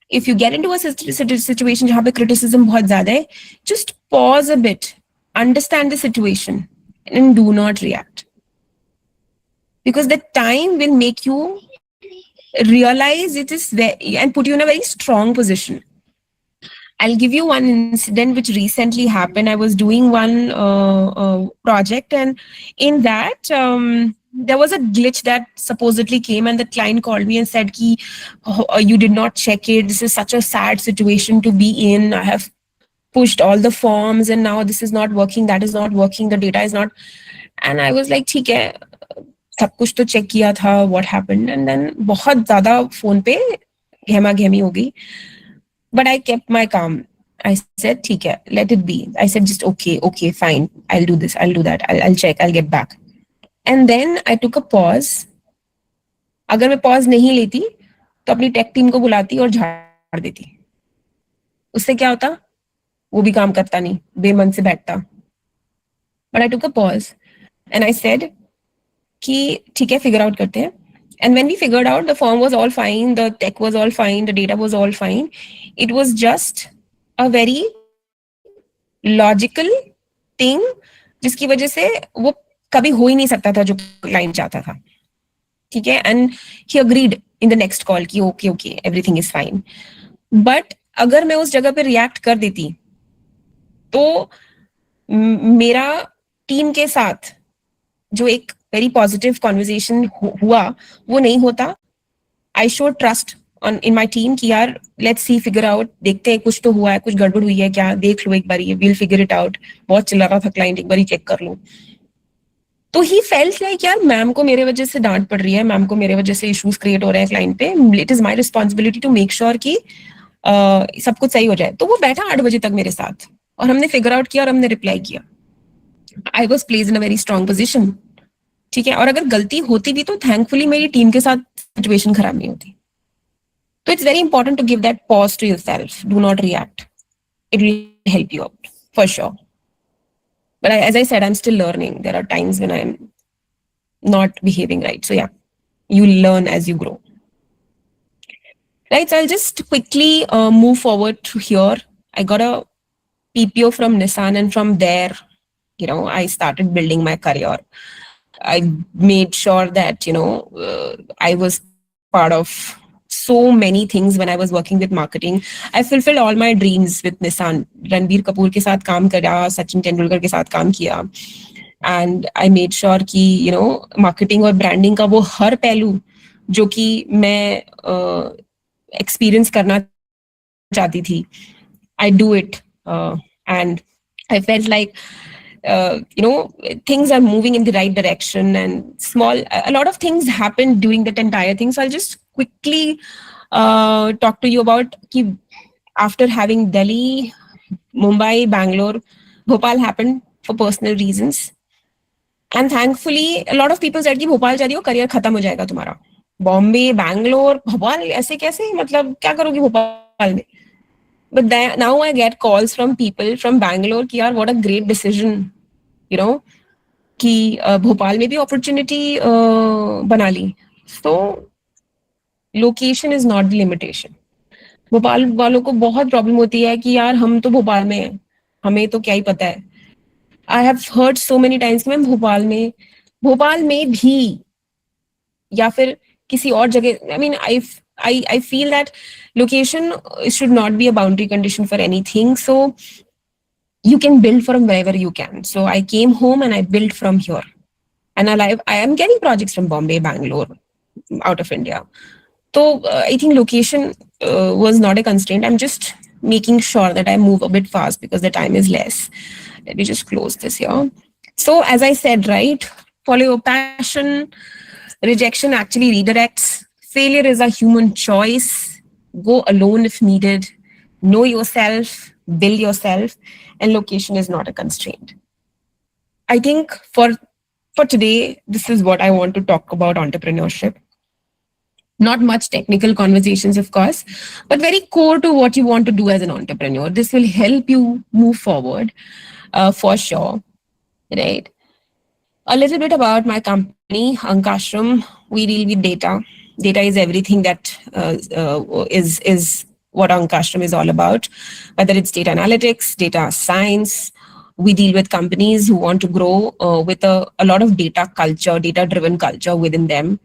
If you get into a situation jahan pe criticism bahut zyada hai, just pause a bit, understand the situation, and do not react, because the time will make you realize it is there and put you in a very strong position. I'll give you one incident which recently happened. I was doing one project, and in that there was a glitch that supposedly came, and the client called me and said you did not check it. This is such a sad situation to be in. I have pushed all the forms and now this is not working, that is not working, the data is not. And I was like, ठीक है, सब कुछ तो check किया था, what happened? And then बहुत ज़्यादा phone पे गहमा गहमी हो गई. But I kept my calm. I said, ठीक है, let it be. I said, just okay, fine. I'll do this, I'll do that. I'll check, I'll get back. And then I took a pause. अगर मैं pause नहीं लेती, तो अपनी tech team को बुलाती और झाड़ देती. उससे क्या होता? वो भी काम करता नहीं, बेमन से बैठता. But I took a pause and I said कि ठीक है, figure out करते हैं. And when we figured out, the form was all fine, the tech was all fine, the data was all fine. It was just a very logical thing, जिसकी वजह से वो कभी हो ही नहीं सकता था जो क्लाइंट चाहता था. ठीक है. And he agreed in the next call कि okay, everything is fine. But अगर मैं उस जगह पे react कर देती, तो मेरा टीम के साथ जो एक very positive conversation हुआ, वो नहीं होता. I showed trust in my team कि यार let's see, figure out, देखते हैं कुछ तो हुआ है, कुछ गड़बड़ हुई है क्या, देख लो एक बार, we'll figure it out. बहुत चिल्ला रहा था क्लाइंट, एक बार चेक कर लो. तो he felt like यार मैम को मेरे वजह से डांट पड़ रही है, मैम को मेरे वजह से इश्यूज क्रिएट हो रहे हैं क्लाइंट पे. It is my responsibility to make sure कि सब कुछ सही हो जाए. तो वो बैठा 8 बजे तक मेरे साथ और हमने फिगर आउट किया और हमने रिप्लाई किया. I was placed in a very strong position. ठीक है. और अगर गलती होती भी तो थैंकफुली मेरी टीम के साथ सिचुएशन खराब नहीं होती. तो it's very important to give that pause to yourself. Do not react. It will help you out for sure. But as I said, I'm still learning. There are times when I'm not behaving right. So yeah, you learn as you grow. Right. So I'll just quickly move forward to here. I got a PPO from Nissan, and from there, I started building my career. I made sure that, I was part of so many things when I was working with marketing. I fulfilled all my dreams with Nissan. Ranbir Kapoor के साथ काम करा, Sachin Tendulkar के साथ काम किया. And I made sure कि, marketing और branding का वो हर पहलू जो कि मैं experience करना चाहती थी, I do it. And I felt like, things are moving in the right direction, and a lot of things happened during that entire thing. So I'll just quickly talk to you about ki after having Delhi, Mumbai, Bangalore, Bhopal happened for personal reasons. And thankfully, a lot of people said कि भोपाल जा रही हो, career खत्म हो जाएगा तुम्हारा. Bombay, Bangalore, Bhopal ऐसे कैसे, मतलब क्या करोगी भोपाल में? But now I get calls from people from Bangalore कि यार what a great decision, कि भोपाल में भी opportunity बना ली. So location is not the limitation. Bhopal वालों को बहुत प्रॉब्लम होती है कि यार हम तो भोपाल में हैं, हमें तो क्या ही पता है. I have heard so many times कि मैम भोपाल में भी या फिर किसी और जगह. I mean, I feel that location should not be a boundary condition for anything. So you can build from wherever you can. So I came home and I built from here. And I am getting projects from Bombay, Bangalore, out of India. So I think location was not a constraint. I'm just making sure that I move a bit fast because the time is less. Let me just close this here. So as I said, right, follow your passion. Rejection actually redirects. Failure is a human choice. Go alone if needed. Know yourself, build yourself, and location is not a constraint. I think for today, this is what I want to talk about entrepreneurship. Not much technical conversations, of course, but very core to what you want to do as an entrepreneur. This will help you move forward for sure, right? A little bit about my company, Ankashram. We deal with data. Data is everything that is what Ankashram is all about, whether it's data analytics, data science. We deal with companies who want to grow with a lot of data culture, data-driven culture within them.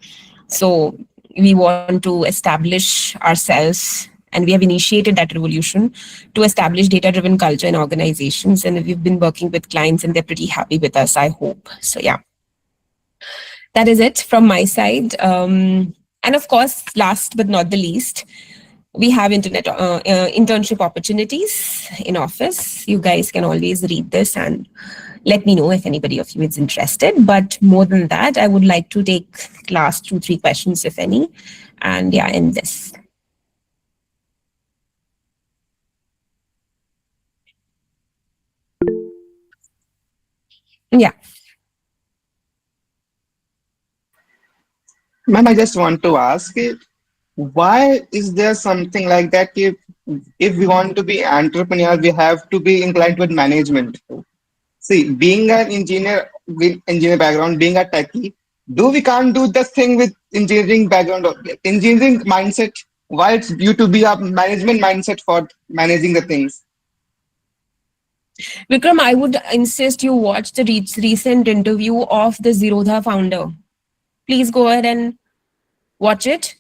So we want to establish ourselves, and we have initiated that revolution to establish data-driven culture in organizations. And we've been working with clients and they're pretty happy with us, I hope. So yeah, that is it from my side. And of course, last but not the least, We have internship opportunities in office. You guys can always read this and let me know if anybody of you is interested. But more than that, I would like to take last 2-3 questions, if any, and yeah, end this. Yeah. Ma'am, I just want to ask, why is there something like that? If we want to be entrepreneur, we have to be inclined with management. See, being an engineer with engineer background, being a techie, we can't do the thing with engineering background or engineering mindset? Why it's due to be a management mindset for managing the things? Vikram, I would insist you watch the recent interview of the Zerodha founder. Please go ahead and watch it.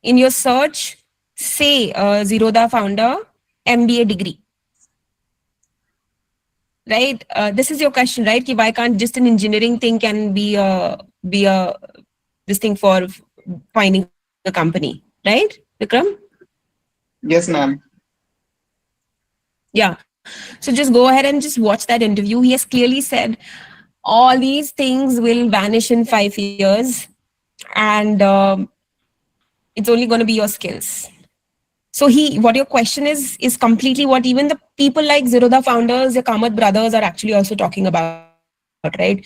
In your search, say Zerodha founder, MBA degree. Right? This is your question, right? Why can't just an engineering thing can be a this thing for finding a company, right, Vikram? Yes, ma'am. Yeah. So just go ahead and just watch that interview. He has clearly said all these things will vanish in 5 years, and it's only going to be your skills. So what your question is completely what even the people like Zerodha founders, the Kamath brothers are actually also talking about, right?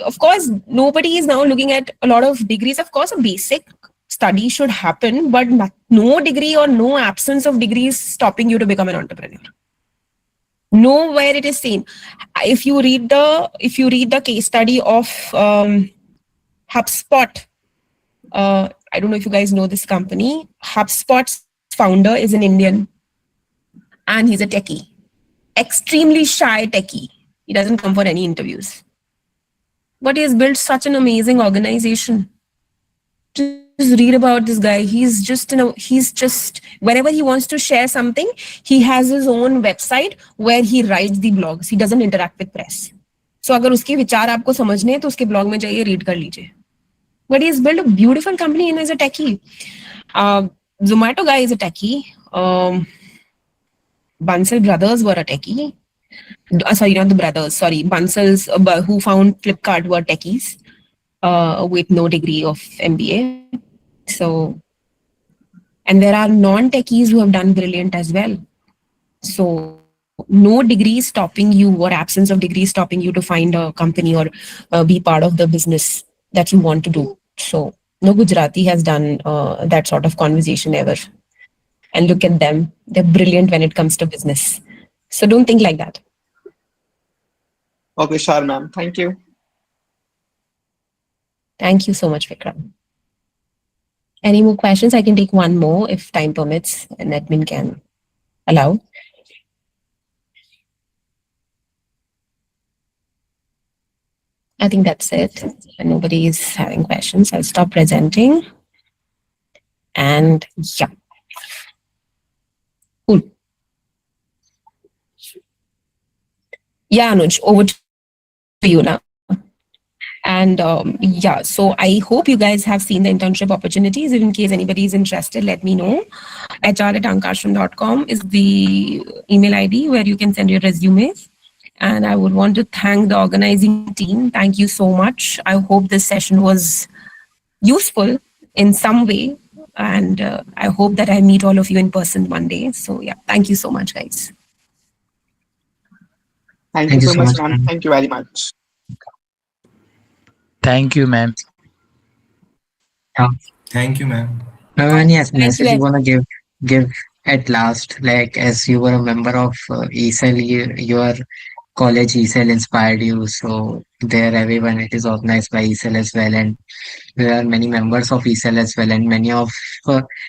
Of course, nobody is now looking at a lot of degrees. Of course, a basic study should happen, but no degree or no absence of degrees stopping you to become an entrepreneur. Nowhere it is seen. If you read the case study of HubSpot, I don't know if you guys know this company. HubSpot's founder is an Indian, and he's a techie, extremely shy techie. He doesn't come for any interviews, but he has built such an amazing organization. Just read about this guy. He's just whenever he wants to share something, he has his own website where he writes the blogs. He doesn't interact with press. So अगर उसके विचार आपको समझने हैं तो उसके blog में जाइए, read कर लीजिए. But he's built a beautiful company and is a techie. Zomato guy is a techie. Bansal brothers were a techie. Sorry, not the brothers. Sorry, Bansals who found Flipkart were techies with no degree of MBA. So, and there are non-techies who have done brilliant as well. So, no degree stopping you or absence of degree stopping you to find a company or be part of the business that you want to do. So, no Gujarati has done that sort of conversation ever. And look at them. They're brilliant when it comes to business. So, don't think like that. Okay, sure, ma'am. Thank you. Thank you so much, Vikram. Any more questions? I can take one more if time permits and admin can allow. I think that's it. Nobody is having questions. I'll stop presenting. And yeah. Cool. Yeah, Anuj, over to you now. And yeah, so I hope you guys have seen the internship opportunities. In case anybody is interested, let me know. hr@ankashram.com is the email ID where you can send your resumes. And I would want to thank the organizing team. Thank you so much. I hope this session was useful in some way. And I hope that I meet all of you in person one day. So yeah, thank you so much, guys. Thank you so much, ma'am. Thank you very much. Thank you, ma'am. Thank you, ma'am. Any message you want to give at last, like as you were a member of E-Cell, your college E-Cell inspired you, so there everyone, it is organized by E-Cell as well, and there are many members of E-Cell as well, and many of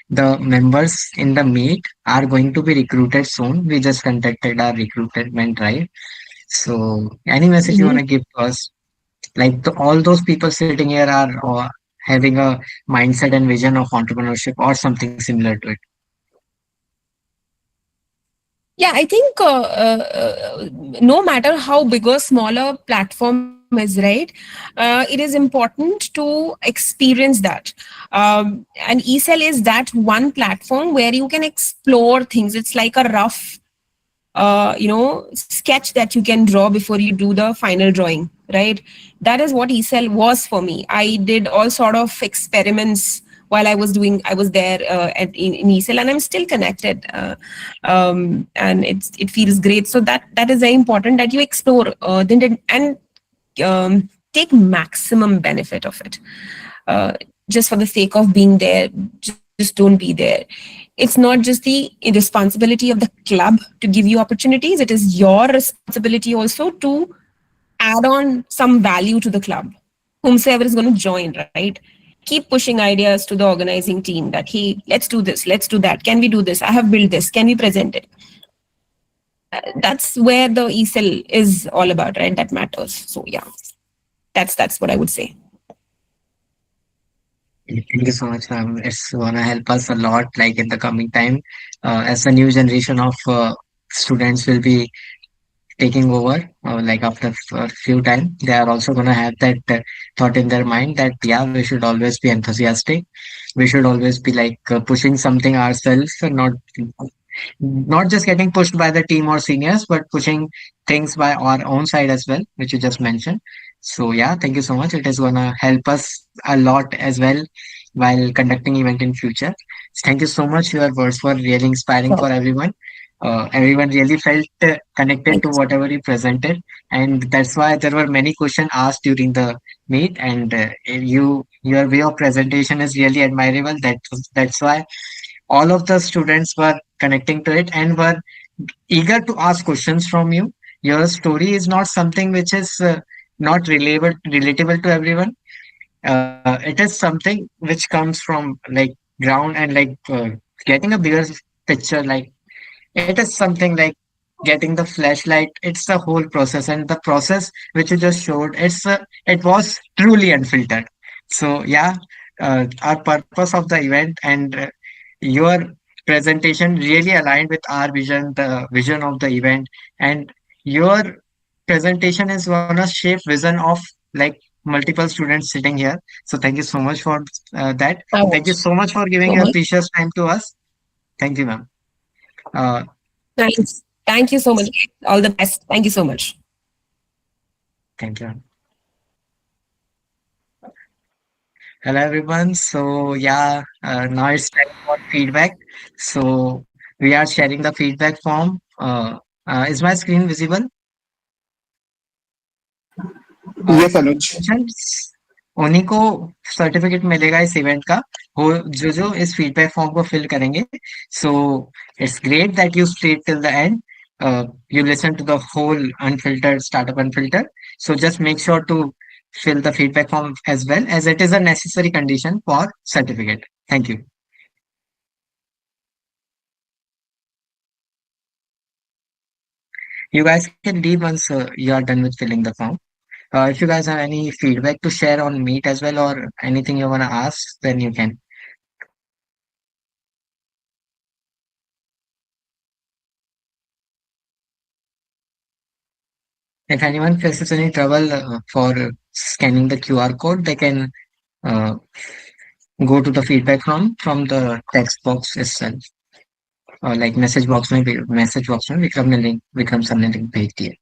the members in the meet are going to be recruited soon. We just conducted our recruitment drive. So any message you want to give to us? Like all those people sitting here are having a mindset and vision of entrepreneurship or something similar to it. Yeah, I think no matter how big or smaller platform is, right, it is important to experience that. And eCell is that one platform where you can explore things. It's like a rough sketch that you can draw before you do the final drawing, right? That is what eCell was for me. I did all sort of experiments while I was there in eCell, and I'm still connected, and it feels great. So that is very important that you explore, and take maximum benefit of it. Just for the sake of being there, just don't be there. It's not just the responsibility of the club to give you opportunities, it is your responsibility also to add on some value to the club, whomsoever is going to join, right? Keep pushing ideas to the organizing team that, hey, let's do this, let's do that, can we do this, I have built this, can we present it? That's where the eCell is all about, right? That matters. So yeah, that's what I would say. Thank you so much, ma'am. It's gonna help us a lot, like in the coming time, as the new generation of students will be taking over, like after a few time, they are also gonna have that thought in their mind that yeah, we should always be enthusiastic. We should always be like pushing something ourselves, and not just getting pushed by the team or seniors, but pushing things by our own side as well, which you just mentioned. So yeah, thank you so much. It is gonna help us a lot as well while conducting event in future. Thank you so much. Your words were really inspiring for everyone. Everyone really felt connected to whatever you presented, and that's why there were many questions asked during the meet. And your way of presentation is really admirable. That's why all of the students were connecting to it and were eager to ask questions from you. Your story is not something which is not relatable to everyone. It is something which comes from like ground and like getting a bigger picture. Like it is something like getting the flashlight. It's the whole process, and the process which you just showed, it was truly unfiltered. So yeah, our purpose of the event and your presentation really aligned with our vision, the vision of the event, and your presentation is gonna shape vision of like multiple students sitting here. So thank you so much for that. Thank you so much for giving So your much. precious time to us. Thank you, ma'am. Uh, Thanks. Thank you so much. All the best. Thank you so much. Thank you. Hello, everyone. So yeah, now it's time for feedback. So we are sharing the feedback form. Is my screen visible? Yes, Anuj. उन्हीं को certificate मिलेगा इस event का, वो जो जो इस feedback form को फिल करेंगे. So it's great that you stayed till the end. You listen to the whole unfiltered startup unfiltered. So just make sure to fill the feedback form as well, as it is a necessary condition for certificate. Thank you. You guys can leave once you are done with filling the form. If you guys have any feedback to share on Meet as well, or anything you want to ask, then you can. If anyone faces any trouble for scanning the QR code, they can uh, go to the feedback from the text box itself. Like message box में विक्रम ने link Vikram sir ने link भेज दिया.